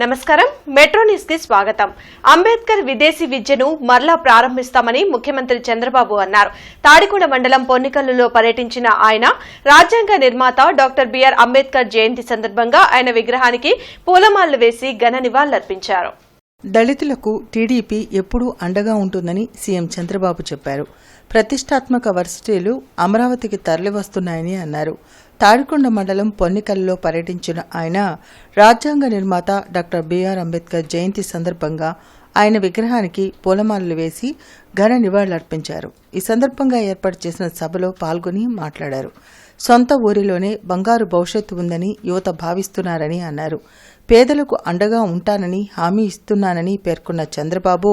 నమస్కారం metro news కి స్వాగతం. అంబేద్కర్ విదేశీ విద్యను మరలా ప్రారంభిస్తామని ముఖ్యమంత్రి చంద్రబాబు అన్నారు. తాడికొండ మండలం పొన్నికల్లులో పర్యటించిన ఆయన రాజ్యాంగ నిర్మాత డాక్టర్ బిఆర్ అంబేద్కర్ జయంతి సందర్భంగా ఆయన విగ్రహానికి పూలమాలలు వేసి ఘన నివాళులర్పించారు. దళితులకు టీడీపీ ఎప్పుడూ అండగా ఉంటుందని సీఎం చంద్రబాబు చెప్పారు. ప్రతిష్టాత్మక వర్సిటీలు అమరావతికి తరలివస్తున్నాయని అన్నారు. తాడికొండ మండలం పొన్నికల్లో పర్యటించిన ఆయన రాజ్యాంగ నిర్మాత డాక్టర్ బిఆర్ అంబేద్కర్ జయంతి సందర్భంగా ఆయన విగ్రహానికి పూలమాలలు వేసి ఘన నివాళులర్పించారు. ఈ సందర్భంగా ఏర్పాటు చేసిన సభలో పాల్గొని మాట్లాడారు. సొంత ఊరిలోనే బంగారు భవిష్యత్తు ఉందని యువత భావిస్తున్నారని అన్నారు. పేదలకు అండగా ఉంటానని హామీ ఇస్తున్నానని పేర్కొన్న చంద్రబాబు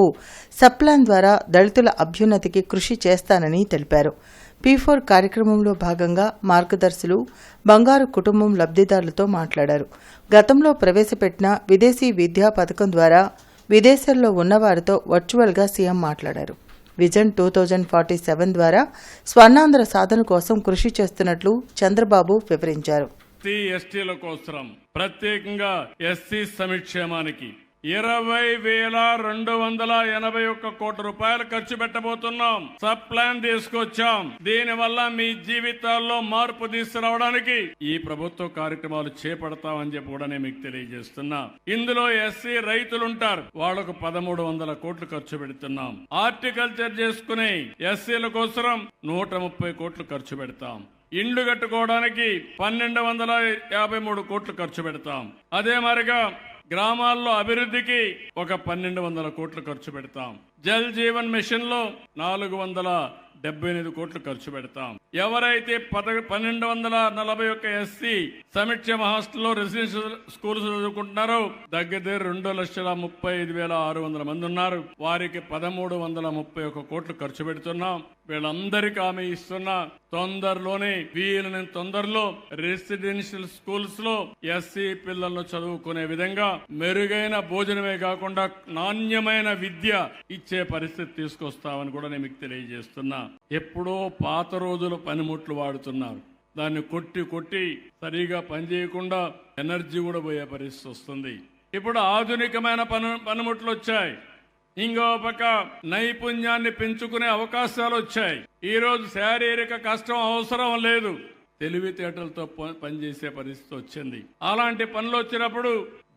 సప్లాన్ ద్వారా దళితుల అభ్యున్నతికి కృషి చేస్తానని తెలిపారు. P4 కార్యక్రమంలో భాగంగా మార్గదర్శులు బంగారు కుటుంబం లబ్ధిదారులతో మాట్లాడారు. గతంలో ప్రవేశపెట్టిన విదేశీ విద్యా పథకం ద్వారా విదేశాల్లో ఉన్నవారితో వర్చువల్గా సీఎం మాట్లాడారు. విజన్ 2047 ద్వారా స్వర్ణాంధ్ర సాధన కోసం కృషి చేస్తున్నట్లు చంద్రబాబు వివరించారు. ఎస్టీల కోసం ప్రత్యేకంగా ఎస్సీ సంక్షేమానికి 20,281 కోట్ల రూపాయలు ఖర్చు పెట్టబోతున్నాం. సబ్ ప్లాన్ తీసుకొచ్చాం. దీని వల్ల మీ జీవితాల్లో మార్పు తీసుకురావడానికి ఈ ప్రభుత్వ కార్యక్రమాలు చేపడతామని చెప్పి కూడా నేను మీకు తెలియజేస్తున్నా. ఇందులో ఎస్సీ రైతులు ఉంటారు, వాళ్లకు 1,300 కోట్లు ఖర్చు పెడుతున్నాం. హార్టికల్చర్ చేసుకుని ఎస్సీల కోసం 130 కోట్లు ఖర్చు పెడతాం. ఇండ్లు కట్టుకోవడానికి 1,253 కోట్లు ఖర్చు పెడతాం. అదే మరిగా గ్రామాల్లో అభివృద్ధికి ఒక 1,200 కోట్లు ఖర్చు పెడతాం. జల్ జీవన్ మిషన్ లో 478 కోట్లు ఖర్చు పెడతాం. ఎవరైతే 1,241 ఎస్సీ సంక్షేమ హాస్టల్లో రెసిడెన్షియల్ స్కూల్స్ చదువుకుంటున్నారో దగ్గర 2,35,600 మంది ఉన్నారు. వారికి 1,331 కోట్లు ఖర్చు పెడుతున్నాం. వీళ్ళందరికీ హామీ ఇస్తున్నా. తొందరలోనే వీళ్ళని తొందరలో రెసిడెన్షియల్ స్కూల్స్ లో ఎస్సీ పిల్లలను చదువుకునే విధంగా మెరుగైన భోజనమే కాకుండా నాణ్యమైన విద్య ఇచ్చే పరిస్థితి తీసుకొస్తామని కూడా నేను మీకు తెలియజేస్తున్నా. ఎప్పుడో పాత రోజుల పనిముట్లు వాడుతున్నారు. దాన్ని కొట్టి సరిగా పనిచేయకుండా ఎనర్జీ కూడా పోయే పరిస్థితి వస్తుంది. ఇప్పుడు ఆధునికమైన పనిముట్లు వచ్చాయి. ఇంకో పక్క నైపుణ్యాన్ని పెంచుకునే అవకాశాలు వచ్చాయి. ఈ రోజు శారీరక కష్టం అవసరం లేదు, తెలివితేటలతో పనిచేసే పరిస్థితి వచ్చింది. అలాంటి పనులు వచ్చినప్పుడు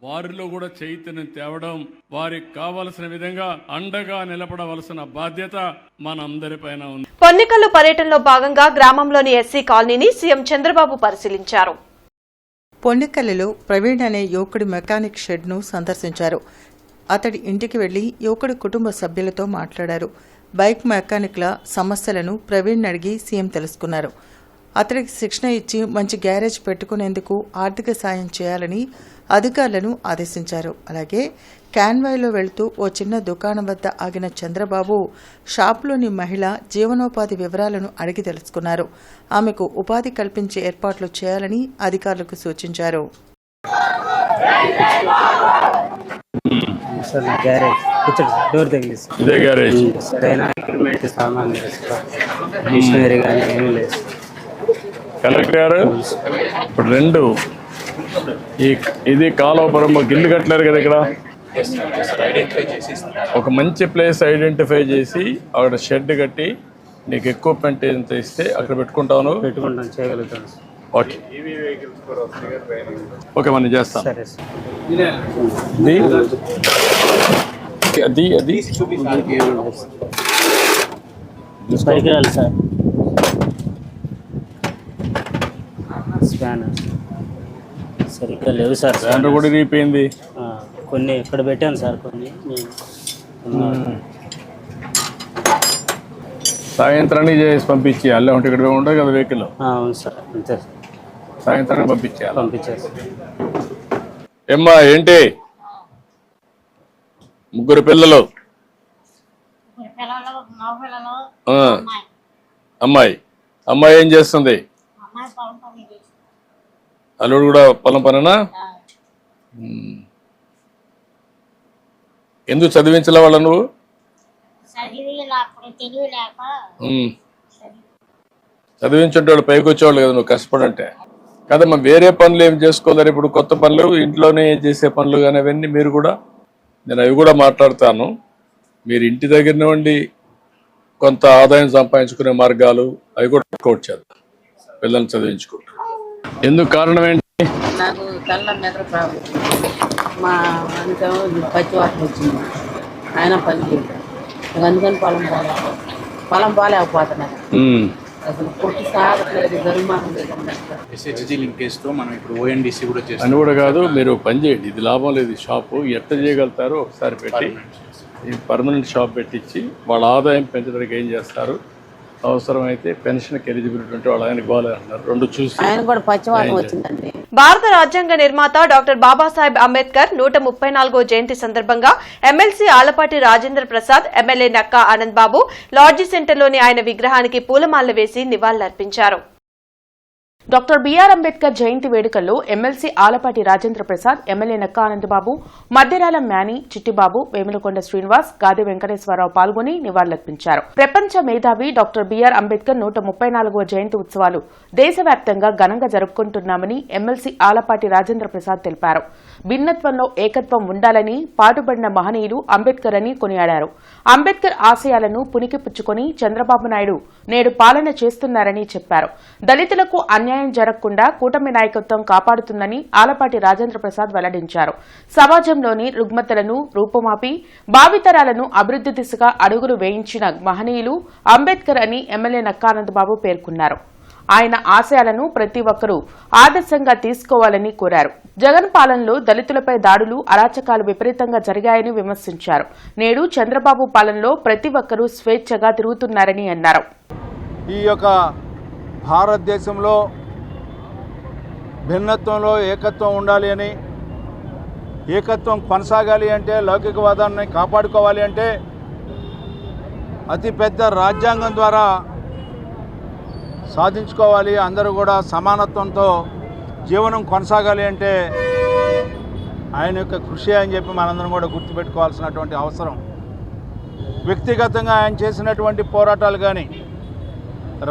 వారిలో కూడా చైతన్యం తేవడం, వారికి కావలసిన విధంగా అండగా నిలబడవలసిన బాధ్యత మనందరిపైన ఉంది. పొన్నికల్లు పర్యటనలో భాగంగా గ్రామంలోని ఎస్సీ కాలనీని సీఎం చంద్రబాబు పరిశీలించారు. పొన్నికల్లులో ప్రవీణ్ అనే యువకుడి మెకానిక్ షెడ్ను సందర్శించారు. అతడి ఇంటికి వెళ్లి యువకుడి కుటుంబ సభ్యులతో మాట్లాడారు. బైక్ మెకానిక్ల సమస్యలను ప్రవీణ్ అడిగి సీఎం తెలుసుకున్నారు. అతడికి శిక్షణ ఇచ్చి మంచి గ్యారేజ్ పెట్టుకునేందుకు ఆర్థిక సాయం చేయాలని అధికారులను ఆదేశించారు. అలాగే క్యాన్వాయ్లో వెళ్తూ ఓ చిన్న దుకాణం వద్ద ఆగిన చంద్రబాబు షాపులోని మహిళ జీవనోపాధి వివరాలను అడిగి తెలుసుకున్నారు. ఆమెకు ఉపాధి కల్పించే ఏర్పాట్లు చేయాలని అధికారులకు సూచించారు. డోర్ కలెక్టర్ గారు ఇప్పుడు 2 ఇది కాలువపురం గిల్లు కట్టలేరు కదా. ఇక్కడ ఒక మంచి ప్లేస్ ఐడెంటిఫై చేసి అక్కడ షెడ్ కట్టి నీకు ఎక్విప్మెంట్ ఎంత ఇస్తే అక్కడ పెట్టుకుంటాను. చేయగలుగుతాను. ఓకే ఓకే మనం చేస్తాం. అది సార్ స్పానర్ సరిగ్గా లేవు సార్. స్పానర్ కూడా ఇరిగిపోయింది. కొన్ని ఇక్కడ పెట్టాను సార్. కొన్ని సాయంత్రాన్ని చేసి పంపించేయాలి. అంటే ఇక్కడ ఉండదు కదా వెహికల్. అవును సార్, అంతే. సాయంత్రాన్ని పంపించేయాలి. పంపించారు. ఏమ్మా ఏంటి 3 పిల్లలు? అమ్మాయి ఏం చేస్తుంది? అల్లుడు కూడా పొలం పనేనా? ఎందుకు చదివించలే వాళ్ళ? నువ్వు చదివించుంటే వాళ్ళు పైకి వచ్చేవాళ్ళు కదా, నువ్వు కష్టపడంటే. కదమ్మా, వేరే పనులు ఏం చేసుకోలేరు. ఇప్పుడు కొత్త పనులు ఇంట్లోనే చేసే పనులు కానీ అవన్నీ మీరు కూడా, నేను అవి కూడా మాట్లాడతాను. మీరు ఇంటి దగ్గర నుండి కొంత ఆదాయం సంపాదించుకునే మార్గాలు అవి కూడా వర్కౌట్ చేద్దాం. పిల్లల్ని చదివించుకుంటారు. ఎందుకు కారణం ఏంటి? నాకు కళ్ళ మెదడు ప్రాబ్లం. మా అందుకేమో పచ్చి వాసన వచ్చింది. ఆయన పని చేయలేదు. అందుకని పొలం పోలేకపోతున్నాను. అసలు కొట్టి సాగట్లేదు. గరుమానం ఎస్హెచ్జి లింకేజ్తో మనం ఇప్పుడు ఓఎన్డీసీ కూడా చేస్తాం అని కూడా కాదు, మీరు పని చేయండి. ఇది లాభం లేదు. ఈ షాపు ఎట్లా చేయగలుగుతారో ఒకసారి పెట్టి ఈ పర్మనెంట్ షాప్ పెట్టించి వాళ్ళ ఆదాయం పెంచడానికి ఏం చేస్తారు, అవసరమైతే పెన్షన్కి ఎలిజిబిలిటీ ఉంటే వాళ్ళు ఆయన గోలే అంటారు. రెండు చూసి ఆయన కూడా పచ్చి వాసన వచ్చిందండి. భారత రాజ్యాంగ నిర్మాత డాక్టర్ బాబాసాహెబ్ అంబేద్కర్ 134వ జయంతి సందర్భంగా MLC Alapati Rajendra Prasad, MLA Nakka Anand Babu lodge సెంటర్లోని ఆయన విగ్రహానికి పూలమాలలు వేసి నివాళులర్పించారు. డాక్టర్ బిఆర్ అంబేద్కర్ జయంతి వేడుకల్లో ఎమ్మెల్సీ ఆలపాటి రాజేంద్ర ప్రసాద్, ఎమ్మెల్యే నక్కా ఆనందబాబు, మద్దెరాల మ్యాని, చిట్టిబాబు, వేములకొండ శ్రీనివాస్, గాది వెంకటేశ్వరరావు పాల్గొని నివాళులర్పించారు. ప్రపంచ మేధావి డాక్టర్ బిఆర్ అంబేద్కర్ 134వ జయంతి ఉత్సవాలు దేశవ్యాప్తంగా ఘనంగా జరుపుకుంటున్నామని ఎమ్మెల్సీ ఆలపాటి రాజేంద్ర ప్రసాద్ తెలిపారు. భిన్నత్వంలో ఏకత్వం ఉండాలని పాటుపడిన మహనీయులు అంబేద్కర్ అని కొనియాడారు. అంబేద్కర్ ఆశయాలను పుణికిపుచ్చుకొని చంద్రబాబు నాయుడు నేడు పాలన చేస్తున్నారని చెప్పారు. దళితులకు అన్యాయం జరగకుండా కూటమి నాయకత్వం కాపాడుతుందని ఆలపాటి రాజేంద్ర ప్రసాద్ వెల్లడించారు. సమాజంలోని రుగ్మతలను రూపుమాపి భావితరాలను అభివృద్ది దిశగా అడుగులు వేయించిన మహనీయులు అంబేద్కర్ అని ఎమ్మెల్యే నక్కానందబాబు పేర్కొన్నారు. ఆయన ఆశయాలను ప్రతి ఒక్కరూ ఆదర్శంగా తీసుకోవాలని కోరారు. జగన్ పాలనలో దళితులపై దాడులు, అరాచకాలు విపరీతంగా జరిగాయని విమర్శించారు. నేడు చంద్రబాబు పాలనలో ప్రతి ఒక్కరూ స్వేచ్ఛగా తిరుగుతున్నారని అన్నారు. ఈ యొక్క భారతదేశంలో భిన్నత్వంలో ఏకత్వం ఉండాలి అని, ఏకత్వం కొనసాగాలి అంటే, లౌకికవాదాన్ని కాపాడుకోవాలి అంటే అతిపెద్ద రాజ్యాంగం ద్వారా సాధించుకోవాలి. అందరూ కూడా సమానత్వంతో జీవనం కొనసాగాలి అంటే ఆయన యొక్క కృషి అని చెప్పి మనందరం కూడా గుర్తుపెట్టుకోవాల్సినటువంటి అవసరం. వ్యక్తిగతంగా ఆయన చేసినటువంటి పోరాటాలు కానీ,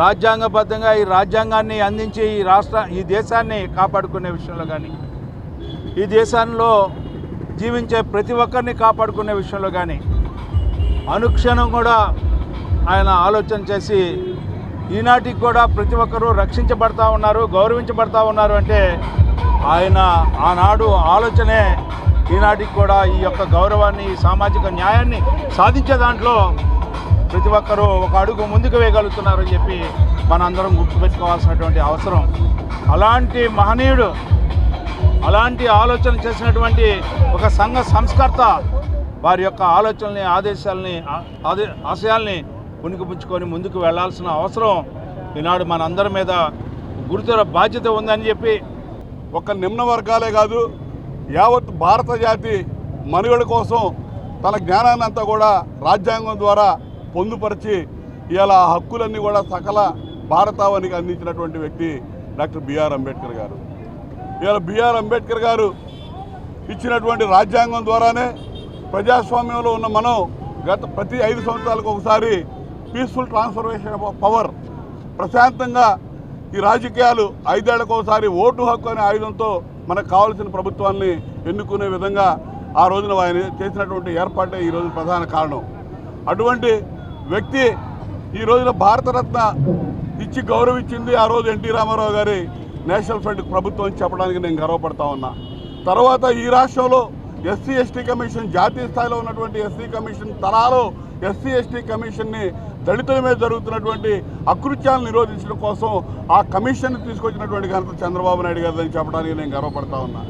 రాజ్యాంగబద్ధంగా ఈ రాజ్యాంగాన్ని అందించి ఈ దేశాన్ని కాపాడుకునే విషయంలో కానీ, ఈ దేశంలో జీవించే ప్రతి ఒక్కరిని కాపాడుకునే విషయంలో కానీ అనుక్షణం కూడా ఆయన ఆలోచన చేసి ఈనాటికి కూడా ప్రతి ఒక్కరూ రక్షించబడతా ఉన్నారు, గౌరవించబడతా ఉన్నారు అంటే ఆయన ఆనాడు ఆలోచనే ఈనాటికి కూడా ఈ యొక్క గౌరవాన్ని, సామాజిక న్యాయాన్ని సాధించే దాంట్లో ప్రతి ఒక్కరూ ఒక అడుగు ముందుకు వేయగలుగుతున్నారని చెప్పి మనందరం గుర్తుపెట్టుకోవాల్సినటువంటి అవసరం. అలాంటి మహనీయుడు, అలాంటి ఆలోచన చేసినటువంటి ఒక సంఘ సంస్కర్త వారి యొక్క ఆలోచనల్ని, ఆశయాల్ని పుణికిపుచ్చుకొని ముందుకు వెళ్లాల్సిన అవసరం ఈనాడు మనందరి మీద గురుతర బాధ్యత ఉందని చెప్పి, ఒక నిమ్న వర్గాలే కాదు యావత్ భారత జాతి మనుగడ కోసం తన జ్ఞానాన్ని అంతా కూడా రాజ్యాంగం ద్వారా పొందుపరిచి ఇలా హక్కులన్నీ కూడా సకల భారతావనికి అందించినటువంటి వ్యక్తి డాక్టర్ బిఆర్ అంబేద్కర్ గారు. ఇలా బిఆర్ అంబేద్కర్ గారు ఇచ్చినటువంటి రాజ్యాంగం ద్వారానే ప్రజాస్వామ్యంలో ఉన్న మనం ప్రతి 5 సంవత్సరాలకు ఒకసారి పీస్ఫుల్ ట్రాన్స్ఫర్మేషన్ ఆఫ్ పవర్, ప్రశాంతంగా ఈ రాజకీయాలు 5 ఏళ్లకు ఒకసారి ఓటు హక్కు అనే ఆయుధంతో మనకు కావాల్సిన ప్రభుత్వాన్ని ఎన్నుకునే విధంగా ఆ రోజున ఆయన చేసినటువంటి ఏర్పాటే ఈరోజు ప్రధాన కారణం. అటువంటి వ్యక్తి ఈ రోజున భారతరత్న ఇచ్చి గౌరవించింది ఆ రోజు ఎన్టీ రామారావు గారి నేషనల్ ఫ్రంట్ ప్రభుత్వం చెప్పడానికి నేను గర్వపడతా ఉన్నా. తర్వాత ఈ రాష్ట్రంలో ఎస్సీ ఎస్టీ కమిషన్, జాతీయ స్థాయిలో ఉన్నటువంటి ఎస్సీ కమిషన్ తరాలో ఎస్సీ ఎస్టీ కమిషన్ని దళితుల మీద జరుగుతున్నటువంటి అకృత్యాలను నిరోధించడం కోసం ఆ కమిషన్ తీసుకొచ్చినటువంటి ఘనత చంద్రబాబు నాయుడు గారిని చెప్పడానికి నేను గర్వపడతా ఉన్నా.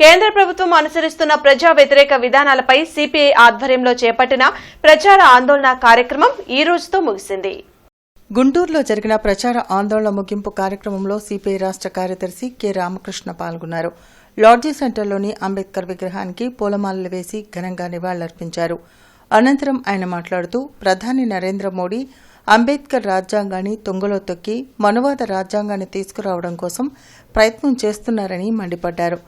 కేంద్ర ప్రభుత్వం అనుసరిస్తున్న ప్రజా వ్యతిరేక విధానాలపై సిపిఐ ఆధ్వర్యంలో చేపట్టిన ప్రచార ఆందోళన కార్యక్రమం ఈ రోజుతో ముగిసింది. గుంటూరులో జరిగిన ప్రచార ఆందోళన ముగింపు కార్యక్రమంలో సిపిఐ రాష్ట్ర కార్యదర్శి కె రామకృష్ణ పాల్గొన్నారు. లాడ్జీ సెంటర్లోని అంబేద్కర్ విగ్రహానికి పూలమాలలు వేసి ఘనంగా నివాళులర్పించారు. అనంతరం ఆయన మాట్లాడుతూ ప్రధాని నరేంద్ర మోడీ అంబేద్కర్ రాజ్యాంగాన్ని తుంగలో తొక్కి మనువాద రాజ్యాంగాన్ని తీసుకురావడం కోసం ప్రయత్నం చేస్తున్నారని మండిపడ్డారు.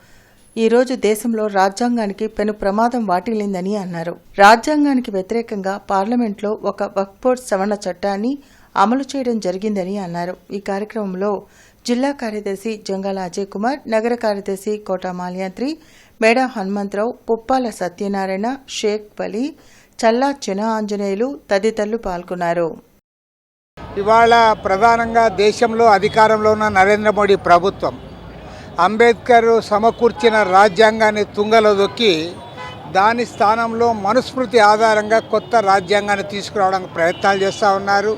ఈ రోజు దేశంలో రాజ్యాంగానికి పెను ప్రమాదం వాటిల్లిందని అన్నారు. రాజ్యాంగానికి వ్యతిరేకంగా పార్లమెంట్లో ఒక వక్ఫ్ బోర్డు సవరణ చట్టాన్ని అమలు చేయడం జరిగిందని అన్నారు. ఈ కార్యక్రమంలో జిల్లా కార్యదర్శి జంగాల అజయ్ కుమార్, నగర కార్యదర్శి కోట మాల్యాంత్రి, మేడా హనుమంతరావు, పుప్పాల సత్యనారాయణ, షేక్ వలీ, చల్లా చిన్న ఆంజనేయులు తదితరులు పాల్గొన్నారు. ఇవాళ ప్రధానంగా దేశంలో అధికారంలో ఉన్న నరేంద్ర మోడీ ప్రభుత్వం అంబేద్కర్ సమకూర్చిన రాజ్యాంగాన్ని తుంగలో దొక్కి దాని స్థానంలో మనుస్మృతి ఆధారంగా కొత్త రాజ్యాంగాన్ని తీసుకురావడానికి ప్రయత్నాలు చేస్తూ ఉన్నారు.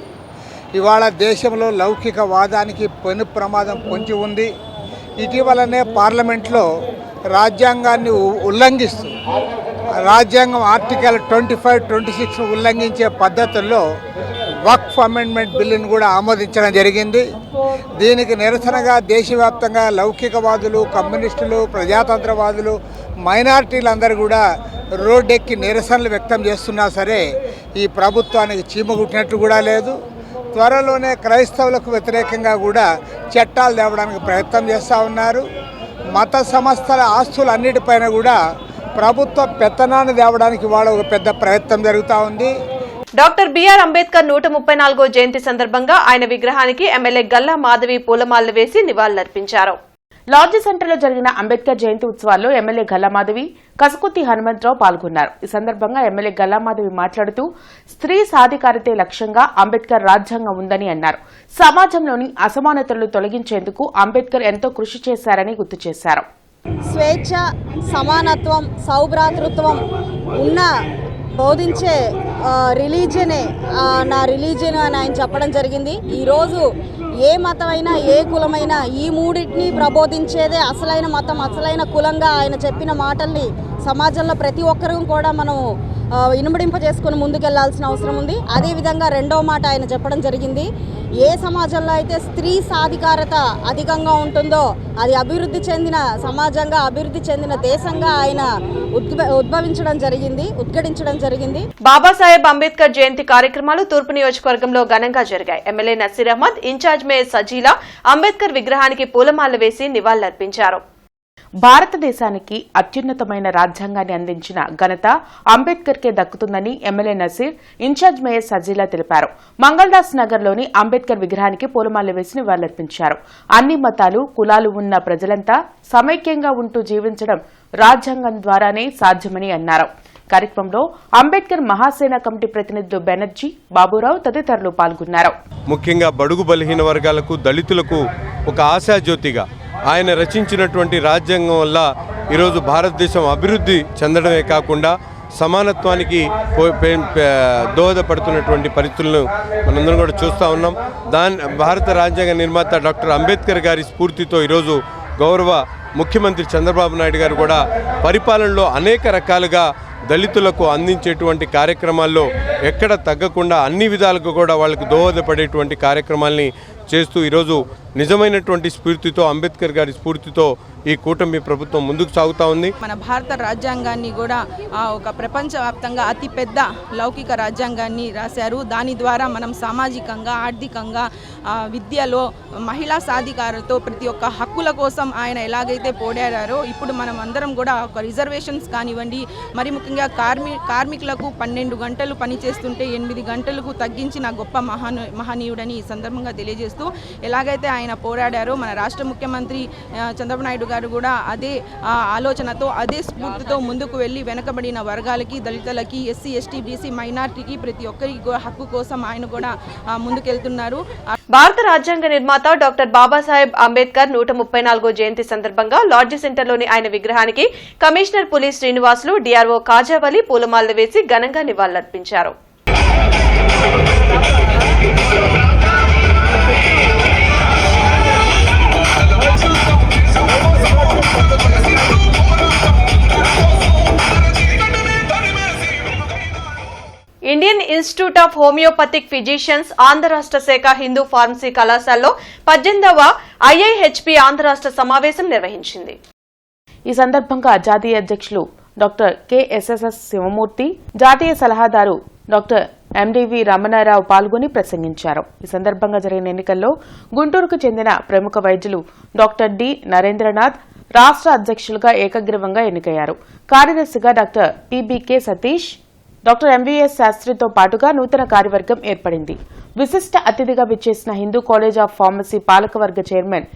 ఇవాళ దేశంలో లౌకికవాదానికి పెను ప్రమాదం పొంచి ఉంది. ఇటీవలనే పార్లమెంట్లో రాజ్యాంగాన్ని ఉల్లంఘిస్తూ రాజ్యాంగం ఆర్టికల్ 25, 26 ఉల్లంఘించే పద్ధతుల్లో వక్ఫ్ అమెండ్మెంట్ బిల్లును కూడా ఆమోదించడం జరిగింది. దీనికి నిరసనగా దేశవ్యాప్తంగా లౌకికవాదులు, కమ్యూనిస్టులు, ప్రజాతంత్రవాదులు, మైనారిటీలందరూ కూడా రోడ్డెక్కి నిరసనలు వ్యక్తం చేస్తున్నా సరే ఈ ప్రభుత్వానికి చీమగుట్టినట్టు కూడా లేదు. త్వరలోనే క్రైస్తవులకు వ్యతిరేకంగా కూడా చట్టాలు తేవడానికి ప్రయత్నం చేస్తూ ఉన్నారు. మత సంస్థల ఆస్తులన్నిటిపైన కూడా ప్రభుత్వ పెత్తనాన్ని తేవడానికి వాళ్ళ ఒక పెద్ద ప్రయత్నం జరుగుతూ ఉంది. డాక్టర్ బిఆర్ అంబేద్కర్ 134వ జయంతి సందర్భంగా ఆయన విగ్రహానికి ఎమ్మెల్యే గల్లా మాధవి పూలమాలలు వేసి నివాళులర్పించారు. లాడ్జి సెంటర్లో జరిగిన అంబేద్కర్ జయంతి ఉత్సవాల్లో ఎమ్మెల్యే గల్లామాధవి, కసుకుత్తి హనుమంతరావు పాల్గొన్నారు. ఈ సందర్భంగా ఎమ్మెల్యే గల్లామాధవి మాట్లాడుతూ స్త్రీ సాధికారతే లక్ష్యంగా అంబేద్కర్ రాజ్యాంగం ఉందని అన్నారు. సమాజంలోని అసమానతలను తొలగించేందుకు అంబేద్కర్ ఎంతో కృషి చేశారని గుర్తు చేశారు. స్వేచ్ఛ, సమానత్వం, సౌభ్రాతృత్వం ఉన్న బోధించే రిలీజియనే నా రిలీజియన్ అని ఆయన చెప్పడం జరిగింది. ఈరోజు ఏ మతమైనా, ఏ కులమైనా ఈ మూడింటిని ప్రబోధించేదే అసలైన మతం, అసలైన కులంగా ఆయన చెప్పిన మాటల్ని సమాజంలో ప్రతి ఒక్కరూ కూడా మనం ఇనుమడింపజేసుకొని ముందుకెళ్లాల్సిన అవసరం ఉంది. అదేవిధంగా రెండవ మాట ఆయన చెప్పడం జరిగింది, ఏ సమాజంలో అయితే స్త్రీ సాధికారత అధికంగా ఉంటుందో అది అభివృద్ధి చెందిన సమాజంగా, అభివృద్ధి చెందిన దేశంగా ఆయన ఉద్ఘాటించడం జరిగింది. బాబాసాహెబ్ అంబేద్కర్ జయంతి కార్యక్రమాలు తూర్పు నియోజకవర్గంలో ఘనంగా జరిగాయి. MLA Naseer Ahmed, incharge mayor Sajila Ambedkar విగ్రహానికి పూలమాల వేసి నివాళులర్పించారు. భారతదేశానికి అత్యున్నతమైన రాజ్యాంగాన్ని అందించిన ఘనత అంబేద్కర్కే దక్కుతుందని MLA Naseer, incharge mayor Sajila తెలిపారు. మంగళదాస్ నగర్లోని అంబేద్కర్ విగ్రహానికి పూలమాల వేసి నివాళులర్పించారు. అన్ని మతాలు, కులాలు ఉన్న ప్రజలంతా సమైక్యంగా ఉంటూ జీవించడం రాజ్యాంగం ద్వారానే సాధ్యమని అన్నారు. కార్యక్రమంలో అంబేద్కర్ మహాసేన కమిటీ ప్రతినిధులు బెనర్జీ, బాబురావు తదితరులు పాల్గొన్నారు. ముఖ్యంగా బడుగు బలహీన వర్గాలకు, దళితులకు ఒక ఆశాజ్యోతిగా ఆయన రచించినటువంటి రాజ్యాంగం వల్ల ఈరోజు భారతదేశం అభివృద్ధి చెందడమే కాకుండా సమానత్వానికి దోహదపడుతున్నటువంటి పరిస్థితులను మనందరం కూడా చూస్తూ ఉన్నాం. భారత రాజ్యాంగ నిర్మాత డాక్టర్ అంబేద్కర్ గారి స్ఫూర్తితో ఈరోజు గౌరవ ముఖ్యమంత్రి చంద్రబాబు నాయుడు గారు కూడా పరిపాలనలో అనేక రకాలుగా దళితులకు అందించేటువంటి కార్యక్రమాల్లో ఎక్కడ తగ్గకుండా అన్ని విధాలుగా కూడా వాళ్ళకు దోహదపడేటువంటి కార్యక్రమాల్ని చేస్తూ ఈరోజు నిజమైనటువంటి స్ఫూర్తితో, అంబేద్కర్ గారి స్ఫూర్తితో ఈ కూటమి ప్రభుత్వం ముందుకు సాగుతూ ఉంది. మన భారత రాజ్యాంగాన్ని కూడా ఒక ప్రపంచవ్యాప్తంగా అతిపెద్ద లౌకిక రాజ్యాంగాన్ని రాశారు. దాని ద్వారా మనం సామాజికంగా, ఆర్థికంగా, విద్యలో మహిళా సాధికారతో ప్రతి ఒక్క హక్కుల కోసం ఆయన ఎలాగైతే పోరాడారో ఇప్పుడు మనం అందరం కూడా ఒక రిజర్వేషన్స్ కానివ్వండి, మరి ముఖ్యంగా కార్మికులకు 12 గంటలు పని చేస్తుంటే 8 గంటలకు తగ్గించిన గొప్ప మహనీయుడని ఈ సందర్భంగా తెలియజేస్తూ, ఎలాగైతే ఆయన పోరాడారో మన రాష్ట్ర ముఖ్యమంత్రి చంద్రబాబు నాయుడు గారు కూడా అదే ఆలోచనతో, అదే స్ఫూర్తితో ముందుకు వెళ్లి వెనకబడిన వర్గాలకి, దళితులకి, ఎస్సీ, ఎస్టీ, బీసీ, మైనార్టీకి ప్రతి ఒక్కరి హక్కు కోసం ఆయన కూడా ముందుకెళ్తున్నారు. భారత రాజ్యాంగ నిర్మాత డాక్టర్ బాబాసాహెబ్ అంబేద్కర్ 134వ జయంతి సందర్భంగా లాడ్జి సెంటర్లోని ఆయన విగ్రహానికి కమిషనర్ పులి శ్రీనివాసులు, డిఆర్ఓ కాజావలి పూలమాలలు వేసి ఘనంగా నివాళులర్పించారు. Indian institute of homeopathic physicians Andhra రాష్ట్ర శాఖ హిందూ ఫార్మసీ కళాశాలలో 18వ ఐఐహెచ్పి ఆంధ్ర రాష్ట్ర సమావేశం నిర్వహించింది. ఈ సందర్భంగా జాతీయ అధ్యక్షులు డాక్టర్ కెఎస్ఎస్ఎస్ శివమూర్తి, జాతీయ సలహాదారు డాక్టర్ ఎండివి రమణారావు పాల్గొని ప్రసంగించారు. ఈ సందర్భంగా జరిగిన ఎన్నికల్లో గుంటూరుకు చెందిన ప్రముఖ వైద్యులు డాక్టర్ డి నరేంద్రనాథ్ రాష్ట్ర అధ్యక్షులుగా ఏకగ్రీవంగా ఎన్నికయ్యారు. కార్యదర్శిగా doctor P B K Satish, doctor M V S శాస్త్రితో పాటుగా నూతన కార్యవర్గం ఏర్పడింది. విశిష్ట అతిథిగా విచ్చేసిన హిందూ కాలేజ్ ఆఫ్ ఫార్మసీ పాలకవర్గ చైర్మన్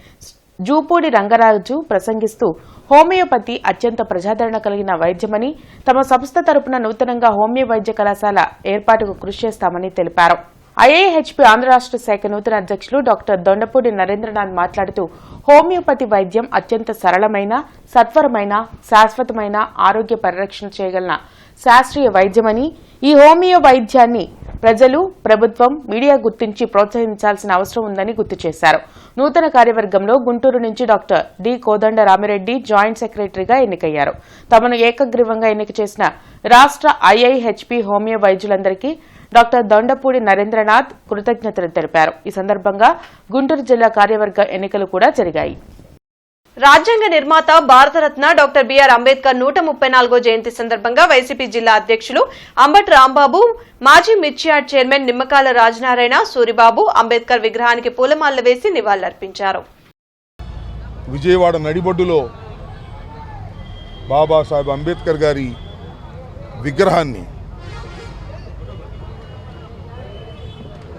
జూపూడి రంగరాజు ప్రసంగిస్తూ హోమియోపతి అత్యంత ప్రజాదరణ కలిగిన వైద్యమని, తమ సంస్థ తరపున నూతనంగా హోమియో వైద్య కళాశాల ఏర్పాటుకు కృషి చేస్తామని తెలిపారు. ఐఐహెచ్పి ఆంధ్ర రాష్ట్ర శాఖ నూతన అధ్యక్షులు డాక్టర్ దొండపూడి నరేంద్రనాథ్ మాట్లాడుతూ హోమియోపతి వైద్యం అత్యంత సరళమైన, సత్వరమైన, శాశ్వతమైన ఆరోగ్య పరిరక్షణ చేయగల శాస్త్రీయ వైద్యమని, ఈ హోమియో వైద్యాన్ని ప్రజలు, ప్రభుత్వం, మీడియా గుర్తించి ప్రోత్సహించాల్సిన అవసరం ఉందని గుర్తు చేశారు. నూతన కార్యవర్గంలో గుంటూరు నుంచి డాక్టర్ డి కోదండ రామిరెడ్డి జాయింట్ సెక్రటరీగా ఎన్నికయ్యారు. తమను ఏకగ్రీవంగా ఎన్నిక చేసిన రాష్ట్ర ఐఐహెచ్పి హోమియో వైద్యులందరికీ డాక్టర్ దొండపూడి నరేంద్రనాథ్ కృతజ్ఞతలు తెలిపారు. ఈ సందర్భంగా గుంటూరు జిల్లా కార్యవర్గ ఎన్నికలు కూడా జరిగాయి. రాజ్యాంగ నిర్మాత భారతరత్న డాక్టర్ బిఆర్ అంబేద్కర్ 134వ జయంతి సందర్భంగా వైసీపీ జిల్లా అధ్యక్షులు అంబటి రాంబాబు, మాజీ మిర్చియార్డ్ చైర్మన్ నిమ్మకాయల రాజనారాయణ, సూరిబాబు అంబేద్కర్ విగ్రహానికి పూలమాలలు వేసి నివాళులర్పించారు. విజయవాడ నడిబొడ్డులో బాబాసాహెబ్ అంబేద్కర్ గారి విగ్రహాన్ని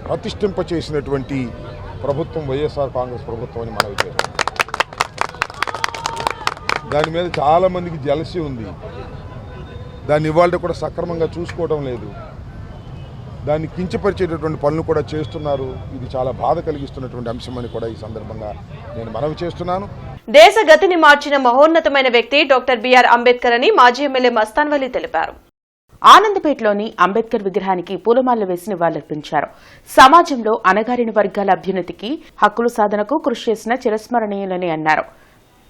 ప్రతిష్ఠింపచేసినటువంటి ప్రభుత్వం వైఎస్ఆర్ కాంగ్రెస్ ప్రభుత్వం అని మనవి చేస్తాం. దాని మీద చాలామందికి జలసి ఉంది. దాన్ని ఇవాళ కూడా సక్రమంగా చూసుకోవడం లేదు. దాన్ని కించపరిచేటటువంటి పనులు కూడా చేస్తున్నారు. ఇది చాలా బాధ కలిగిస్తున్నటువంటి అంశమని కూడా ఈ సందర్భంగా నేను మనవి చేస్తున్నాను. దేశ గతిని మార్చిన మహోన్నతమైన వ్యక్తి డాక్టర్ బిఆర్ అంబేద్కర్ అని మాజీ ఎమ్మెల్యే మస్తాన్ వలీ తెలిపారు. ఆనందపేటలోని అంబేద్కర్ విగ్రహానికి పూలమాలలు వేసి నివాళులర్పించారు. సమాజంలో అణగారిన వర్గాల అభ్యున్నతికి, హక్కుల సాధనకు కృషి చేసిన చిరస్మరణీయులని అన్నారు.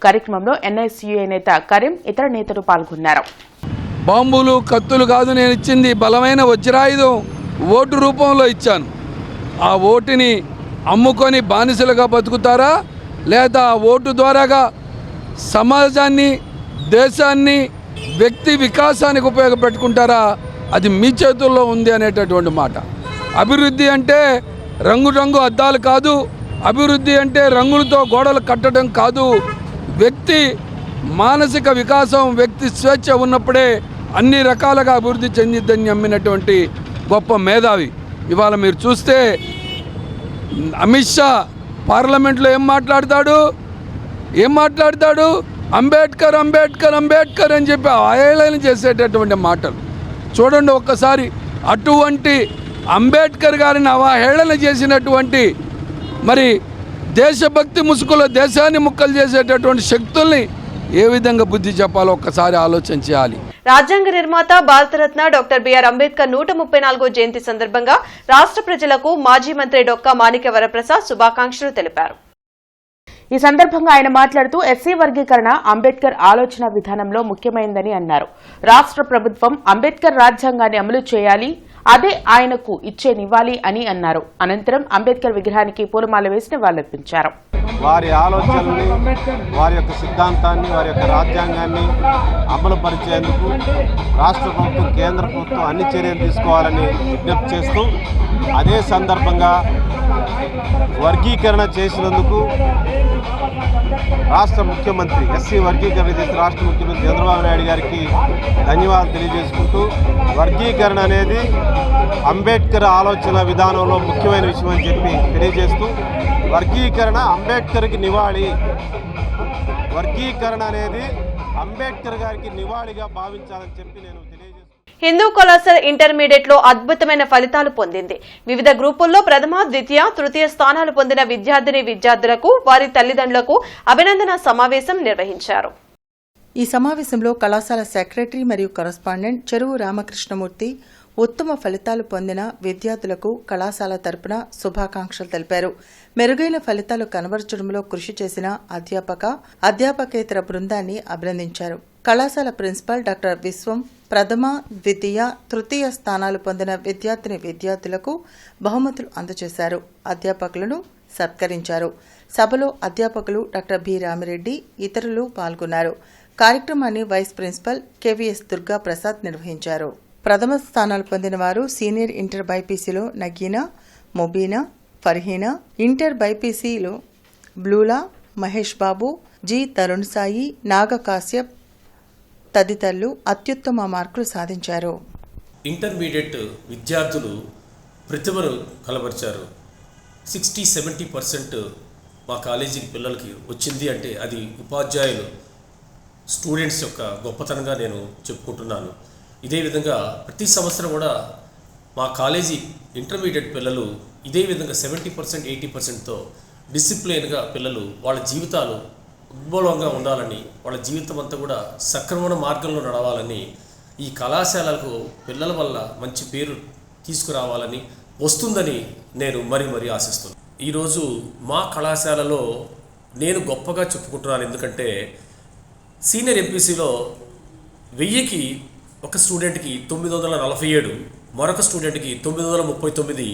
కార్యక్రమంలో ఎన్ఎస్యుఐ నేత కరీం, ఇతర నేతలు పాల్గొన్నారు. బాంబులు, కత్తులు కాదు నేను ఇచ్చింది, బలమైన వజ్రాయుధం ఓటు రూపంలో ఇచ్చాను. ఆ ఓటుని అమ్ముకొని బానిసలుగా బతుకుతారా, లేదా ఓటు ద్వారాగా సమాజాన్ని, దేశాన్ని, వ్యక్తి వికాసానికి ఉపయోగపెట్టుకుంటారా, అది మీ చేతుల్లో ఉంది అనేటటువంటి మాట. అభివృద్ధి అంటే రంగు అద్దాలు కాదు. అభివృద్ధి అంటే రంగులతో గోడలు కట్టడం కాదు. వ్యక్తి మానసిక వికాసం, వ్యక్తి స్వేచ్ఛ ఉన్నప్పుడే అన్ని రకాలుగా అభివృద్ధి చెందిద్దని నమ్మినటువంటి గొప్ప మేధావి. ఇవాళ మీరు చూస్తే అమిత్ షా పార్లమెంట్లో ఏం మాట్లాడతాడు, అంబేద్కర్ అంబేద్కర్ అంబేద్కర్ అని చెప్పి ఆయేళన చేసేటటువంటి మాటలు చూడండి ఒక్కసారి. అటువంటి అంబేద్కర్ గారిని అవహేళన చేసినటువంటి మరి దేశభక్తి ముసుగులో దేశాన్ని ముక్కలు చేసేటటువంటి శక్తుల్ని ఏ విధంగా బుద్ధి చెప్పాలో ఒక్కసారి ఆలోచన చేయాలి. రాజ్యాంగ నిర్మాత భారతరత్న డాక్టర్ బిఆర్ అంబేద్కర్ 134వ జయంతి సందర్భంగా రాష్ట్ర ప్రజలకు మాజీ మంత్రి డొక్కా మాణిక్య వరప్రసాద్ శుభాకాంక్షలు తెలిపారు. ఈ సందర్భంగా ఆయన మాట్లాడుతూ ఎస్సీ వర్గీకరణ అంబేద్కర్ ఆలోచన విధానంలో ముఖ్యమైందని అన్నారు. రాష్ట్ర ప్రభుత్వం అంబేద్కర్ రాజ్యాంగాన్ని అమలు చేయాలి, అదే ఆయనకు ఇచ్చే నివాళి అని అన్నారు. అనంతరం అంబేద్కర్ విగ్రహానికి పూలమాల వేసి నివాళులర్పించారు. వారి ఆలోచనల్ని, వారి యొక్క సిద్ధాంతాన్ని, వారి యొక్క రాజ్యాంగాన్ని అమలు పరిచేందుకు రాష్ట్ర ప్రభుత్వం, కేంద్ర ప్రభుత్వం అన్ని చర్యలు తీసుకోవాలని విజ్ఞప్తి చేస్తూ, అదే సందర్భంగా వర్గీకరణ చేసినందుకు రాష్ట్ర ముఖ్యమంత్రి, ఎస్సీ వర్గీకరణ చేసిన రాష్ట్ర ముఖ్యమంత్రి చంద్రబాబు నాయుడు గారికి ధన్యవాదాలు తెలియజేసుకుంటూ, వర్గీకరణ అనేది అంబేద్కర్ ఆలోచన విధానంలో ముఖ్యమైన విషయం అని చెప్పి తెలియజేస్తూ, వర్గీకరణ అంబేద్కర్కి నివాళి, వర్గీకరణ అనేది అంబేద్కర్ గారికి నివాళిగా భావించాలని చెప్పి నేను తెలియజేస్తున్నాను. హిందూ కళాశాల ఇంటర్మీడియట్ లో అద్భుతమైన ఫలితాలు పొందింది. వివిధ గ్రూపుల్లో ప్రథమ, ద్వితీయ, తృతీయ స్థానాలు పొందిన విద్యార్థులకు, వారి తల్లిదండ్రులకు అభినందన సమావేశం నిర్వహించారు. ఈ సమావేశంలో కళాశాల సెక్రటరీ మరియు కరస్పాండెంట్ చెరువు రామకృష్ణమూర్తి ఉత్తమ ఫలితాలు పొందిన విద్యార్థులకు కళాశాల తరపున శుభాకాంక్షలు తెలిపారు. మెరుగైన ఫలితాలు కనబరచడంలో కృషి చేసిన అధ్యాపకేతర బృందాన్ని అభినందించారు. కళాశాల ప్రిన్సిపల్ డాక్టర్ విశ్వం ప్రథమ, ద్వితీయ, తృతీయ స్థానాలు పొందిన విద్యార్థులకు బహుమతులు అందజేశారు. అధ్యాపకులను సత్కరించారు. సభలో అధ్యాపకులు డాక్టర్ బి రామిరెడ్డి, ఇతరులు పాల్గొన్నారు. కార్యక్రమాన్ని vice principal K V S Durga Prasad నిర్వహించారు. ప్రథమ స్థానాలు పొందిన వారు సీనియర్ ఇంటర్ బైపీసీలో నగీనా, ముబీనా, ఫర్హీనా, ఇంటర్ బైపీసీలో బ్లూలా, మహేష్ బాబు, జి తరుణ్ సాయి, నాగ కాశ్యప్ తదితరులు అత్యుత్తమ మార్కులు సాధించారు. ఇంటర్మీడియట్ విద్యార్థులు ప్రతిభను కనబరిచారు. 60-70% మా కాలేజీ పిల్లలకి వచ్చింది అంటే అది ఉపాధ్యాయులు స్టూడెంట్స్ యొక్క గొప్పతనంగా నేను చెప్పుకుంటున్నాను. ఇదే విధంగా ప్రతి సంవత్సరం కూడా మా కాలేజీ ఇంటర్మీడియట్ పిల్లలు ఇదే విధంగా 70%-80%తో డిసిప్లైన్గా పిల్లలు వాళ్ళ జీవితాలు ఉద్భవంగా ఉండాలని, వాళ్ళ జీవితం అంతా కూడా సక్రమణ మార్గంలో నడవాలని, ఈ కళాశాలకు పిల్లల వల్ల మంచి పేరు తీసుకురావాలని వస్తుందని నేను మరీ ఆశిస్తున్నాను. ఈరోజు మా కళాశాలలో నేను గొప్పగా చెప్పుకుంటున్నాను. ఎందుకంటే సీనియర్ ఎంపీసీలో 1000కి ఒక స్టూడెంట్కి 947, మరొక స్టూడెంట్కి 939,